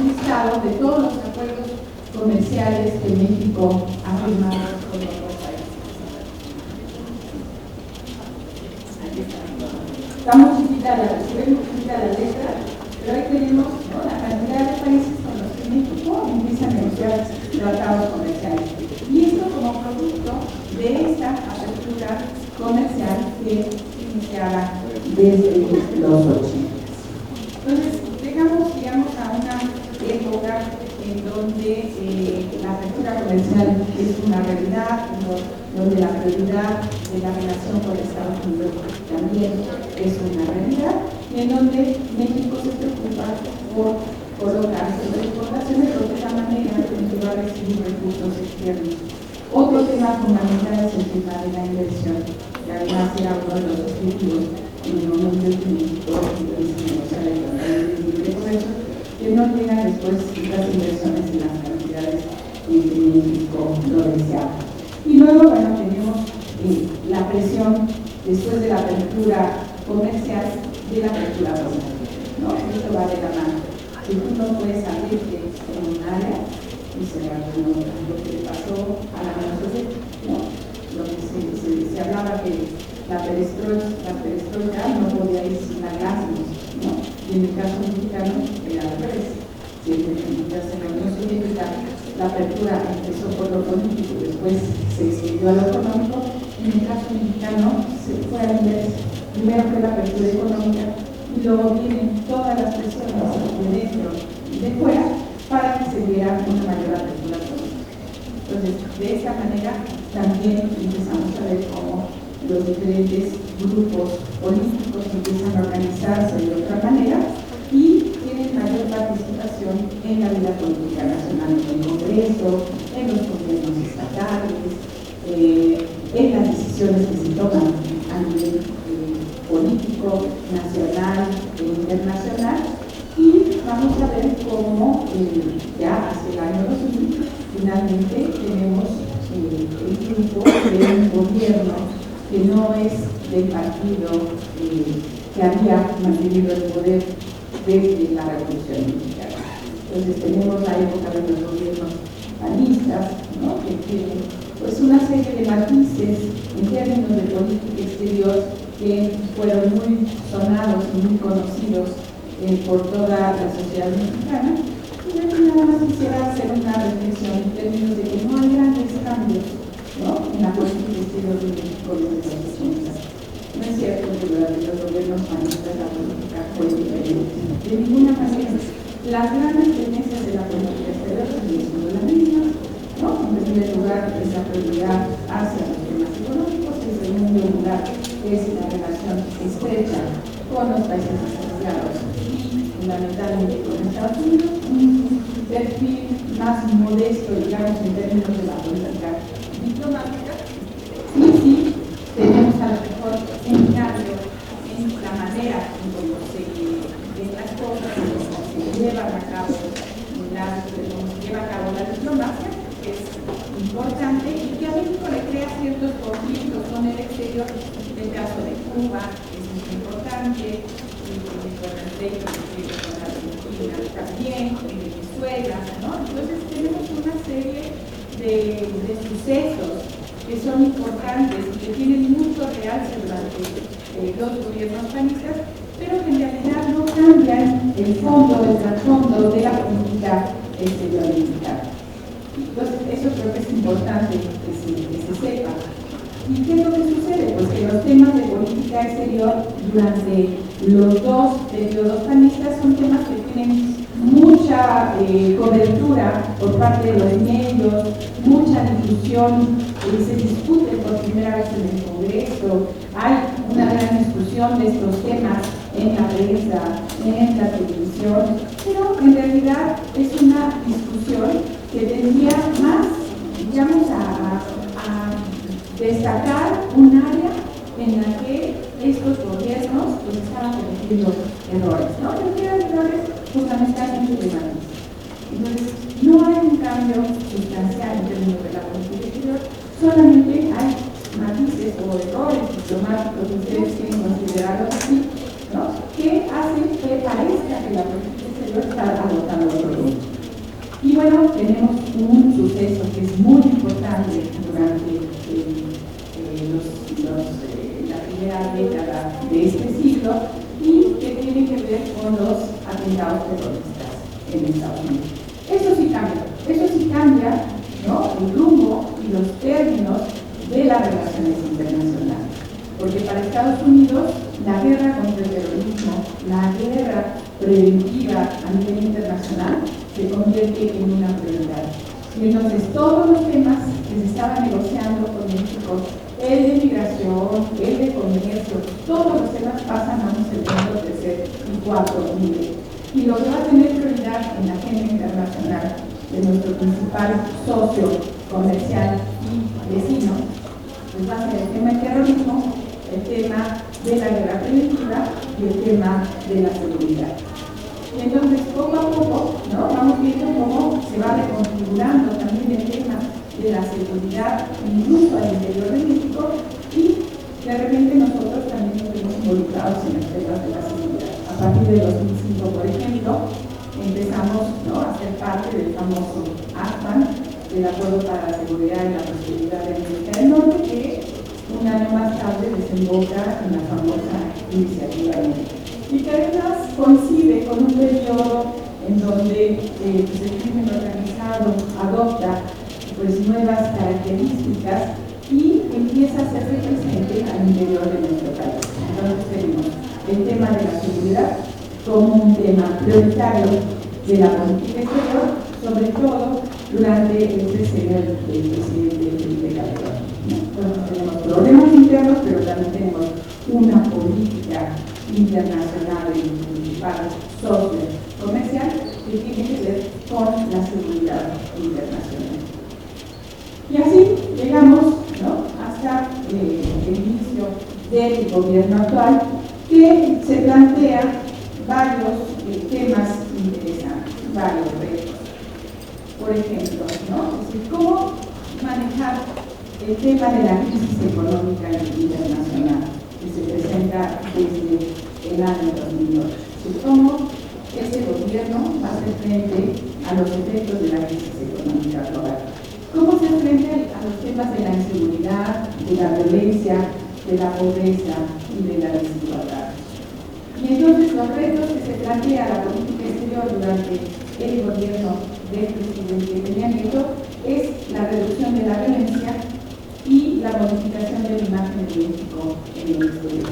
listado de todos los acuerdos comerciales que México ha firmado con otros países. Aquí está. Está muy chiquita la letra, pero ahí tenemos, ¿no?, la cantidad de países con los que México empieza a negociar tratados comerciales. Y esto como producto de esta apertura comercial que iniciara desde los 80. Entonces, digamos a una época en donde la apertura comercial es una realidad, donde la prioridad de la relación con Estados Unidos también es una realidad, y en donde México se preocupa por colocar sus exportaciones de otra manera en que va a recibir recursos externos. Otro tema fundamental es el tema de la inversión, que además era uno de los objetivos en el momento en que México empieza a negociar el Tratado de Libre Comercio, que no tengan después las inversiones en las cantidades en que México lo deseaba. Y luego, bueno, tenemos la presión después de la apertura comercial, de la apertura comercial, ¿no? Esto va de la mano. Si tú no puedes abrirte en un área y cerrar en otra, lo que le pasó a la Unión Soviética, ¿no? Lo que se hablaba que la perestroika no podía ir sin la glasnost, ¿no? Y en el caso mexicano era al revés. Mientras en la Unión Soviética la apertura empezó por lo político, después se extendió a lo económico, en el caso mexicano se fue al inverso. Primero fue la apertura económica y luego vienen todas las presiones de dentro y de fuera para que se diera una mayor apertura política. Entonces, de esta manera también empezamos a ver cómo los diferentes grupos políticos empiezan a organizarse de otra manera y tienen mayor participación en la vida política nacional, en el Congreso, en los gobiernos estatales, en las decisiones que se toman a nivel político, nacional e internacional. Y vamos a ver cómo ya hacia el año 2000 finalmente tenemos el grupo de un gobierno que no es del partido que había mantenido el poder desde la Revolución Mexicana. Entonces tenemos la época de los gobiernos panistas, ¿no?, que tienen pues una serie de matices en términos de política exterior que fueron muy sonados y muy conocidos por toda la sociedad mexicana. Y aquí nada más quisiera hacer una reflexión en términos de que no hay grandes cambios, ¿no?, en la política exterior de México desde los 80. No es cierto que durante los gobiernos panistas la política fue diferente. De ninguna manera. Las grandes tendencias de la política exterior siguen siendo las mismas, ¿no? En primer lugar, es la prioridad hacia los temas económicos. En segundo lugar, es la relación estrecha con los países desarrollados y fundamentalmente con Estados Unidos. Un perfil más modesto, digamos, en términos de la política diplomática. Y sí, tenemos a lo mejor un cambio en la manera en cómo se ven las cosas, en cómo se llevan a cabo la diplomacia, que es importante y que a México le crea ciertos conflictos con el exterior. En el caso de Cuba es muy importante, con el pleito con Argentina también, en Venezuela, ¿no? Entonces tenemos una serie de sucesos que son importantes y que tienen mucho realce durante los gobiernos panistas, pero que en realidad no cambian el fondo, el trasfondo de la política exterior mexicana. Entonces, eso creo que es importante que se sepa. ¿Y qué es lo que sucede? Pues que los temas de política exterior durante los dos periodos panistas son temas que tienen mucha cobertura por parte de los medios, mucha difusión, se discute por primera vez en el Congreso, hay una gran discusión de estos temas en la prensa, en la televisión, pero en realidad es una discusión que tendría más, digamos, a destacar un área en la que estos gobiernos pues estaban cometiendo errores, ¿no? Pero eran errores fundamentalmente de matiz. Entonces, no hay un cambio sustancial en términos de la política exterior, solamente hay matices o errores diplomáticos, ustedes quieren considerarlos así, ¿no? Que hacen que parezca que la política exterior está adoptando otro rumbo. Y bueno, tenemos un suceso que es muy importante durante la primera década de este siglo y que tiene que ver con los atentados terroristas en Estados Unidos. Eso sí cambia, ¿no? El rumbo y los términos de las relaciones internacionales. Porque para Estados Unidos la guerra contra el terrorismo, la guerra preventiva a nivel internacional se convierte en una prioridad. Y entonces todos los temas que se estaban negociando con México, el de migración, el de comercio, todos los temas pasan a un segundo, tercer y cuarto nivel. Y lo que va a tener prioridad en la agenda internacional de nuestro principal socio comercial y vecino, pues va a ser el tema del terrorismo, el tema de la guerra preventiva y el tema de la seguridad. Y entonces, poco a poco, ¿no? Vamos viendo cómo se va reconfigurando también el tema de la seguridad, incluso al interior de México, y de repente nosotros también nos vemos involucrados en los temas de la seguridad. A partir de 2005, por ejemplo, empezamos, ¿no?, a ser parte del famoso ACPAN, del Acuerdo para la Seguridad y la Prosperidad de América del Norte, que un año más tarde desemboca en la famosa iniciativa INE. Y que además coincide con un periodo en donde el crimen organizado adopta pues nuevas características y empieza a ser presente al interior de nuestro país. Entonces tenemos el tema de la seguridad como un tema prioritario de la política exterior, sobre todo durante el sexenio del presidente Felipe Calderón. Bueno, tenemos problemas internos, pero también tenemos una política internacional y principal socio comercial que tiene que ver con la seguridad internacional. Y así llegamos, ¿no?, hasta el inicio del gobierno actual, que se plantea varios temas interesantes, varios retos. Por ejemplo, ¿no?, es decir, cómo manejar el tema de la crisis económica internacional que se presenta desde el año 2008. Cómo este gobierno va a hacer frente a los efectos de la crisis económica global. Cómo hacer frente a los temas de la inseguridad, de la violencia, de la pobreza y de la desigualdad. Y entonces los retos que se plantea la política exterior durante el gobierno del presidente Peña Nieto es la reducción de la violencia y la modificación de la imagen de México en el exterior.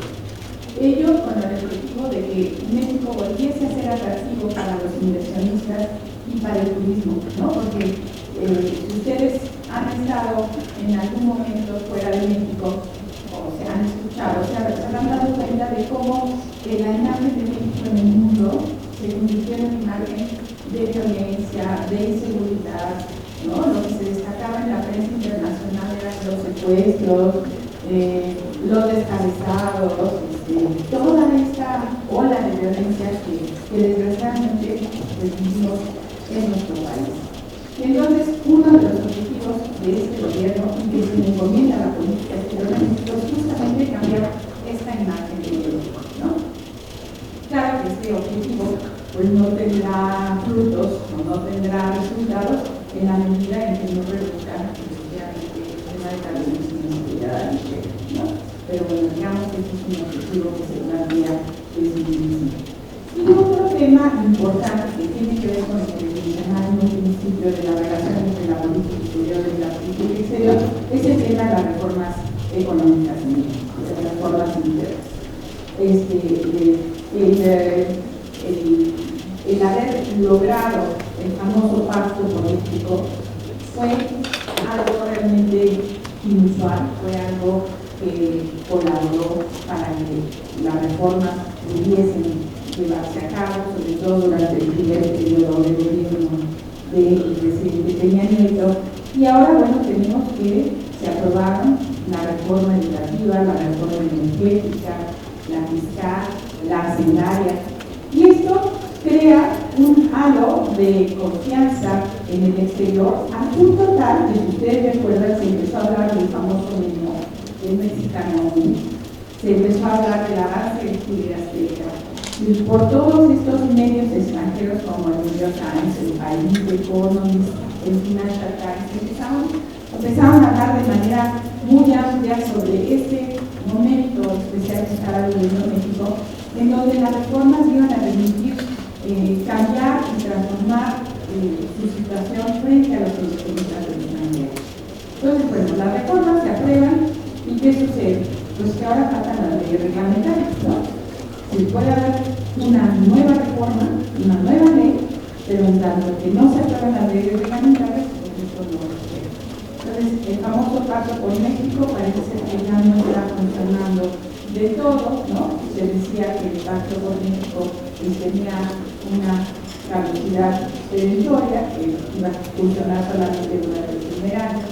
Ello con el objetivo de que México volviese a ser atractivo para los inversionistas y para el turismo, ¿no? Porque si ustedes han estado en algún momento fuera de México o se han escuchado, se han dado cuenta de cómo la imagen de México en el mundo se convirtió en una imagen de violencia, de inseguridad, ¿no? Lo que se destacaba en la prensa internacional eran los secuestros, los descabezados, toda esta ola de violencia que desgraciadamente vivimos en nuestro país. Entonces, uno de los objetivos de este gobierno y que se le encomienda a la política exterior de México es justamente cambiar esta imagen de México, ¿no? Claro que este objetivo pues no tendrá frutos o no tendrá resultados en la medida en que no reduzcan efectivamente el tema de la violencia y seguridad, ¿no? Pero bueno, digamos que este es un objetivo que se plantea desde el inicio. Y otro tema importante que tiene que ver con el que mencionaba eran las reformas económicas en México, las reformas internas. El haber logrado el famoso pacto político fue algo realmente inusual, fue algo que colaboró para que las reformas pudiesen llevarse a cabo, sobre todo durante el primer periodo de gobierno del presidente Peña Nieto. Y ahora, bueno, tenemos que se aprobaron la reforma educativa, la reforma energética, la fiscal, la hacendaria. Y esto crea un halo de confianza en el exterior, al punto tal que, si ustedes recuerdan, se empezó a hablar del famoso menú, el mexicano, se empezó a hablar del avance del Estudio Azteca. Y por todos estos medios extranjeros como el New York Times, el País, el Economist, el Financial Times, empezaron a hablar de manera muy amplia sobre este momento especial que estaba viviendo México, en donde las reformas iban a permitir cambiar y transformar su situación frente a los inversionistas extranjeros. Entonces, bueno, las reformas se aprueban y ¿qué sucede? Pues que ahora faltan las leyes reglamentarias, ¿no? Si puede haber una nueva reforma, una nueva ley, pero en tanto que no se aprueban las leyes reglamentarias, pues esto no lo sucede. Entonces, el famoso pacto por México parece ser que ya no está funcionando de todo, ¿no? Se decía que el pacto por México tenía una caducidad perentoria, que iba a funcionar solamente durante el primer año,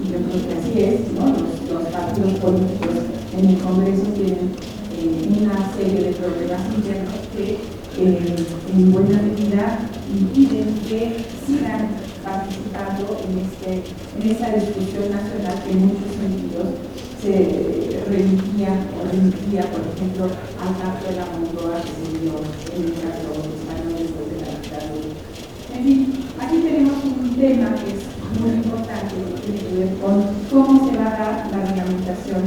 y yo creo que así es, ¿no? Los partidos políticos en el Congreso tienen una serie de problemas internos que en buena medida impiden que sigan participando en esa discusión nacional que en muchos sentidos se remitía, por ejemplo, al pacto de la Monroe que se dio en el caso español después de la dictadura. En fin, aquí tenemos un tema que es muy importante, que tiene que ver con cómo se va a dar la reglamentación,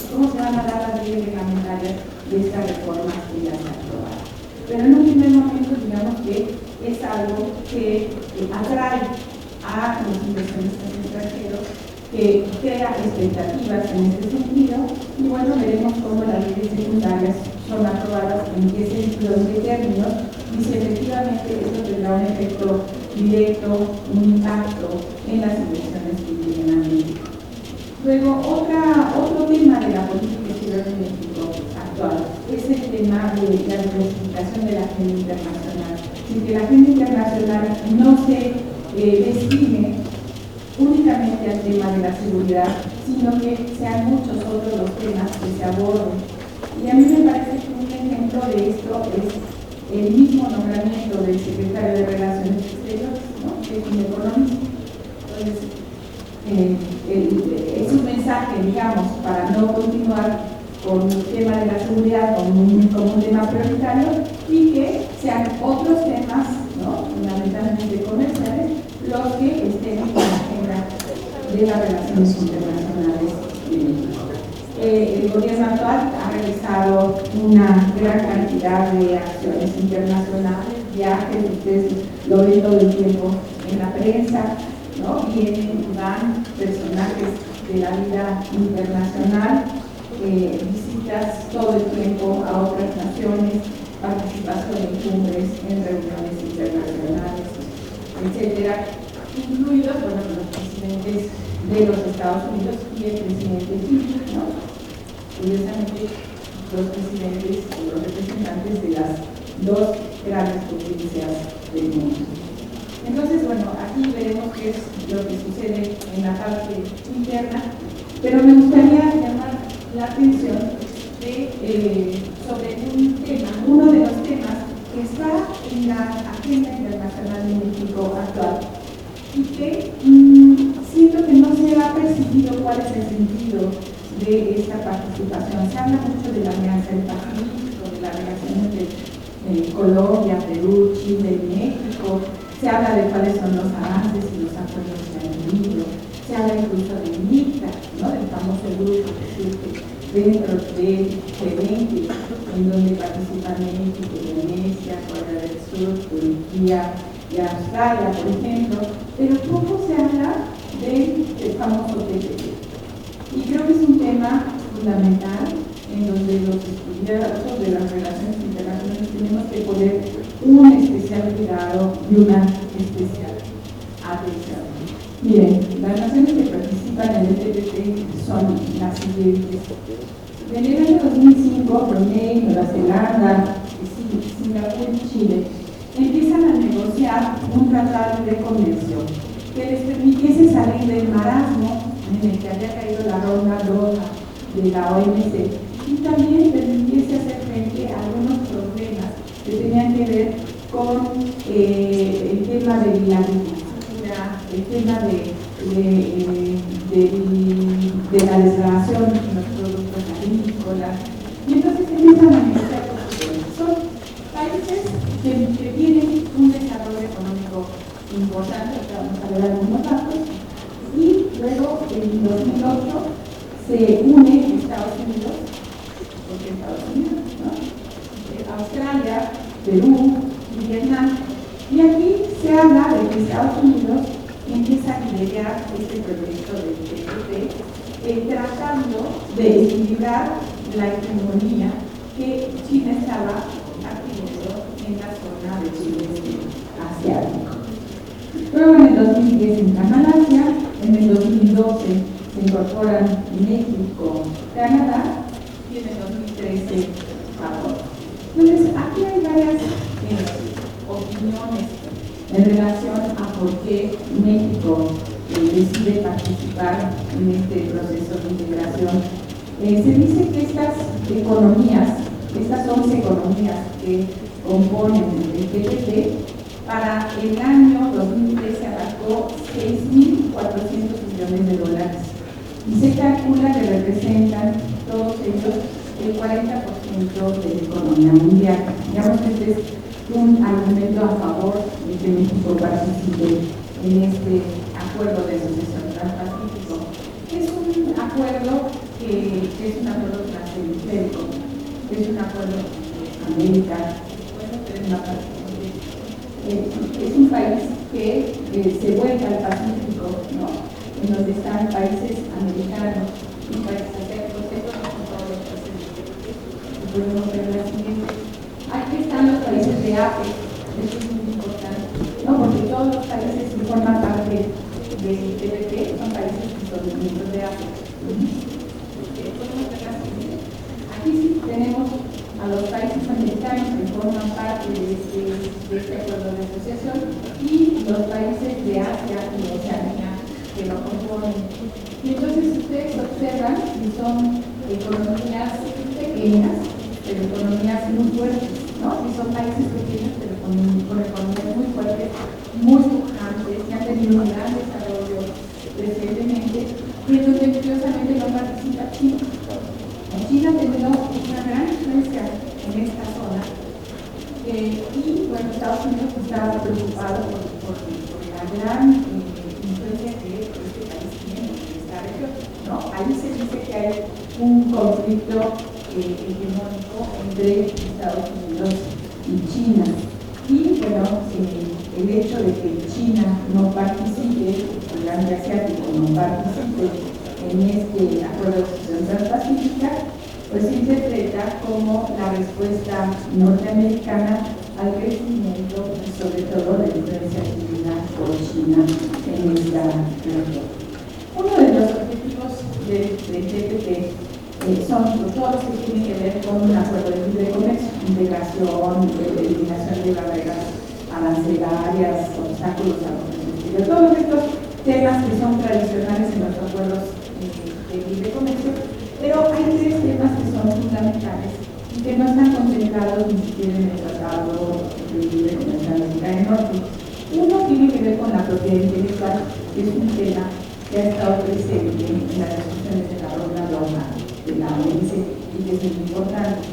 cómo se van a dar las leyes reglamentarias de estas reformas que ya se aprobaron. Pero en un primer momento, digamos que es algo que atrae a los inversionistas extranjeros, que crea expectativas en este sentido, y bueno, veremos cómo las leyes secundarias son aprobadas, en qué sentido, en qué términos, y si efectivamente esto tendrá un efecto directo, un impacto en las inversiones que vienen a México. Luego, otro tema de la política exterior de México actual es el tema de la diversificación de la agenda internacional. Sin que la agenda internacional no se destine únicamente al tema de la seguridad, sino que sean muchos otros los temas que se aborden. Y a mí me parece que un ejemplo de esto es el mismo nombramiento del secretario de Relaciones Exteriores, ¿no? Que es un economista. Entonces, es un mensaje, digamos, para no continuar con el tema de la seguridad como un tema prioritario, y que sean otros temas, ¿no? Fundamentalmente comerciales, los que estén en la agenda de las relaciones internacionales de México. El gobierno actual ha realizado una gran cantidad de acciones internacionales, viajes, ustedes lo ven todo el tiempo en la prensa, ¿no? Vienen y van personajes de la vida internacional, visitas todo el tiempo a otras naciones, participación en cumbres, en reuniones internacionales, etcétera, incluidos, bueno, los presidentes de los Estados Unidos y el presidente Chile, ¿no? Curiosamente, los presidentes o los representantes de las dos grandes potencias del mundo. Entonces, bueno, aquí veremos qué es lo que sucede en la parte interna, pero me gustaría llamar la atención sobre un tema, uno de los temas que está en la agenda internacional de México actual y que siento que no se ha percibido cuál es el sentido de esta participación. Se habla mucho de la Alianza del Pacífico, de la relación entre Colombia, Perú, Chile y México. Se habla de cuáles son los avances y los acuerdos que han tenido. Se habla incluso de MICTA, ¿no? Del famoso grupo que existe dentro del G20, en donde participan México, Indonesia, Corea del Sur, Turquía y Australia, por ejemplo, pero poco se habla del famoso TPP. Y creo que es un tema fundamental en donde los estudiosos de las relaciones internacionales tenemos que poner un especial cuidado y una especial atención. Miren, las naciones que participan en el TPP son las siguientes. En el año 2005, Brunei, Nueva Zelanda, Singapur y Chile empiezan a negociar un tratado de comercio que les permitiese salir del marasmo en el que había caído la ronda roja de la OMC y también permitiese hacer frente a algunos problemas que tenían que ver con el tema de la agricultura, el tema de la degradación de los productos agrícolas. Y entonces empiezan a negociar con son países que tienen un desarrollo económico importante, vamos a ver algunos datos, y luego en 2008 se une Estados Unidos, porque Estados Unidos, ¿no? Australia, Perú y Vietnam, y aquí se habla de que Estados Unidos empieza a liderar este proyecto del TPP, tratando de equilibrar la hegemonía que China estaba adquiriendo en la zona del sudeste asiático. Luego en el 2010 entra Malasia, en el 2012 se incorporan México, Canadá y en el 2013 Japón. Entonces aquí hay varias opiniones en relación a por qué México decide participar en este proceso de integración. Se dice que estas economías, estas 11 economías que componen el TPP, para el año 2013 abarcó 6.400 millones de dólares y se calcula que representan todos ellos el 40% de la economía mundial. Digamos que este es un argumento a favor de que México participe en este acuerdo de asociación transpacífico. Es un acuerdo que es un acuerdo transhemisférico, es un acuerdo de América, es un país que se vuelca al Pacífico, ¿no? En donde están países americanos y países asiáticos, estos no son todos los países. Podemos ver la siguiente. Aquí están los países de APEC, esto es muy importante, ¿no? Porque todos los países que forman parte del TPP son países que son miembros de APEC. Podemos ver la siguiente. Aquí sí tenemos a los países americanos que forman parte de este acuerdo de asociación y los países de Asia y Oceanía que lo componen. Y entonces ustedes observan que son economías pequeñas, pero economías muy fuertes, ¿no? Y son países pequeños, pero con economías muy fuertes, muy pujantes, que han tenido un gran desarrollo recientemente, y en donde curiosamente no participa China. China ha tenido una gran influencia en esta zona y bueno, Estados Unidos estaba preocupado por la gran influencia que este país tiene en esta región, ¿no? Ahí se dice que hay un conflicto hegemónico entre Estados Unidos y China. Y bueno, el hecho de que China no participe, el Grande Asiático no participe en este acuerdo de asociación transpacífica, pues se interpreta como la respuesta norteamericana al crecimiento y sobre todo la influencia adquirida por China en esta región. Uno de los objetivos del TPP son todos los que tienen que ver con un acuerdo de libre comercio, integración, eliminación de barreras arancelarias, obstáculos a los comercio, todos estos temas que son tradicionales en los acuerdos de libre comercio, pero hay tres temas que son fundamentales y que no están contemplados ni siquiera en el Tratado de Libre Comercio de América del Norte. Uno tiene que ver con la propiedad intelectual, que es un tema que ha estado presente en las discusiones de la ronda roja de la OMC y que es muy importante,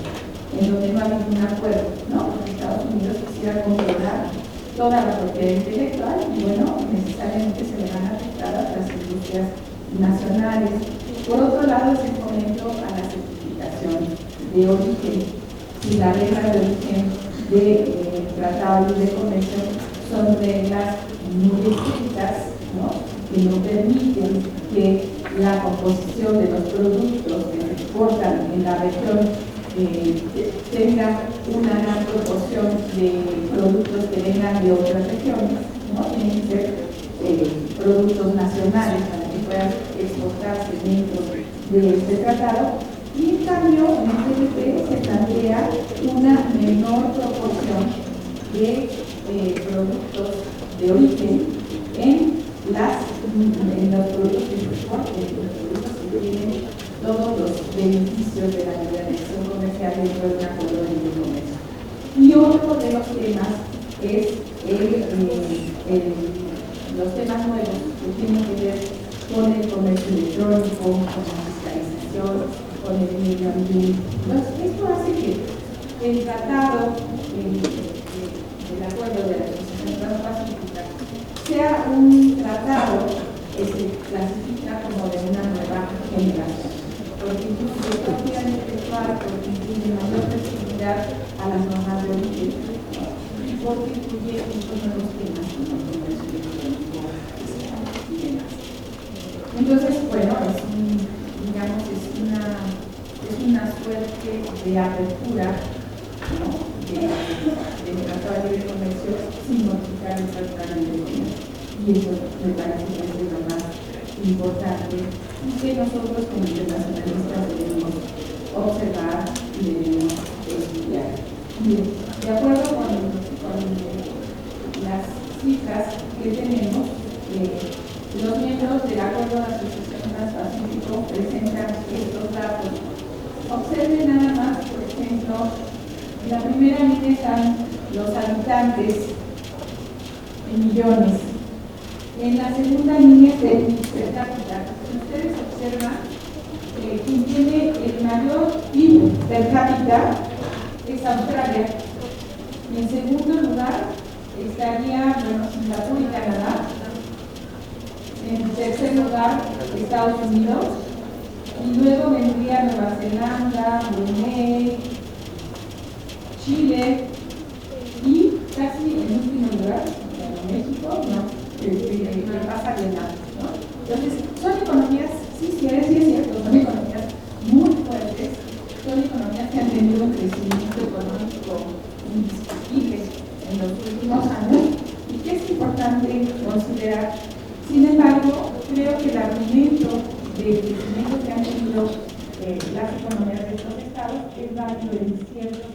en donde no ha habido un acuerdo, ¿no? Porque Estados Unidos quisiera controlar toda la propiedad intelectual y bueno, necesariamente se le van a afectar a las industrias nacionales. Por otro lado, es el fomento a la certificación de origen. Si las reglas de origen del Tratado de Comercio son reglas muy estrictas, ¿no? Que no permiten que la composición de los productos que se exportan en la región tenga una gran proporción de productos que vengan de otras regiones, ¿no? Tienen que ser productos nacionales para que puedan exportarse dentro de este tratado. Y en cambio, en el TPP se plantea una menor proporción de productos de origen en los productos que se exporten, los productos que tienen todos los beneficios de la liberalización comercial dentro de un acuerdo de libre comercio. Y otro de los temas es los temas nuevos que tienen que ver con el comercio electrónico, con la fiscalización, con el medio ambiente. Entonces, esto hace que el tratado del acuerdo de la Asociación Transpacífica sea un tratado que se clasifica como de una nueva generación, porque incluye propiedad intelectual, porque incluye mayor flexibilidad a las normas de origen y porque incluye estos nuevos temas como el comercio electrónico y demás. Entonces, bueno, es una suerte de apertura, ¿no?, del tratado de libre comercio sin modificar el tratado de libre comercio. Y eso me parece que es lo más importante y que nosotros como internacionalistas debemos observar y debemos estudiar. Bien, de acuerdo con las cifras que tenemos, los miembros del Acuerdo de Asociación Transpacífico presentan estos datos. Observen nada más, por ejemplo, en la primera línea están los habitantes en millones. En la segunda línea es el per cápita. Si ustedes observan, quien tiene el mayor PIB per cápita es Australia. Y en segundo lugar estaría, Singapur y Canadá. En tercer lugar, Estados Unidos. Y luego vendría Nueva Zelanda, Brunei, Chile y casi en último lugar, México, no. Me pasa bien nada, ¿no? Entonces, son economías, sí es cierto, son economías muy fuertes, son economías que han tenido un crecimiento económico indiscutible en los últimos años y que es importante considerar. Sin embargo, creo que el argumento del crecimiento que han tenido las economías de estos estados es válido en ciertos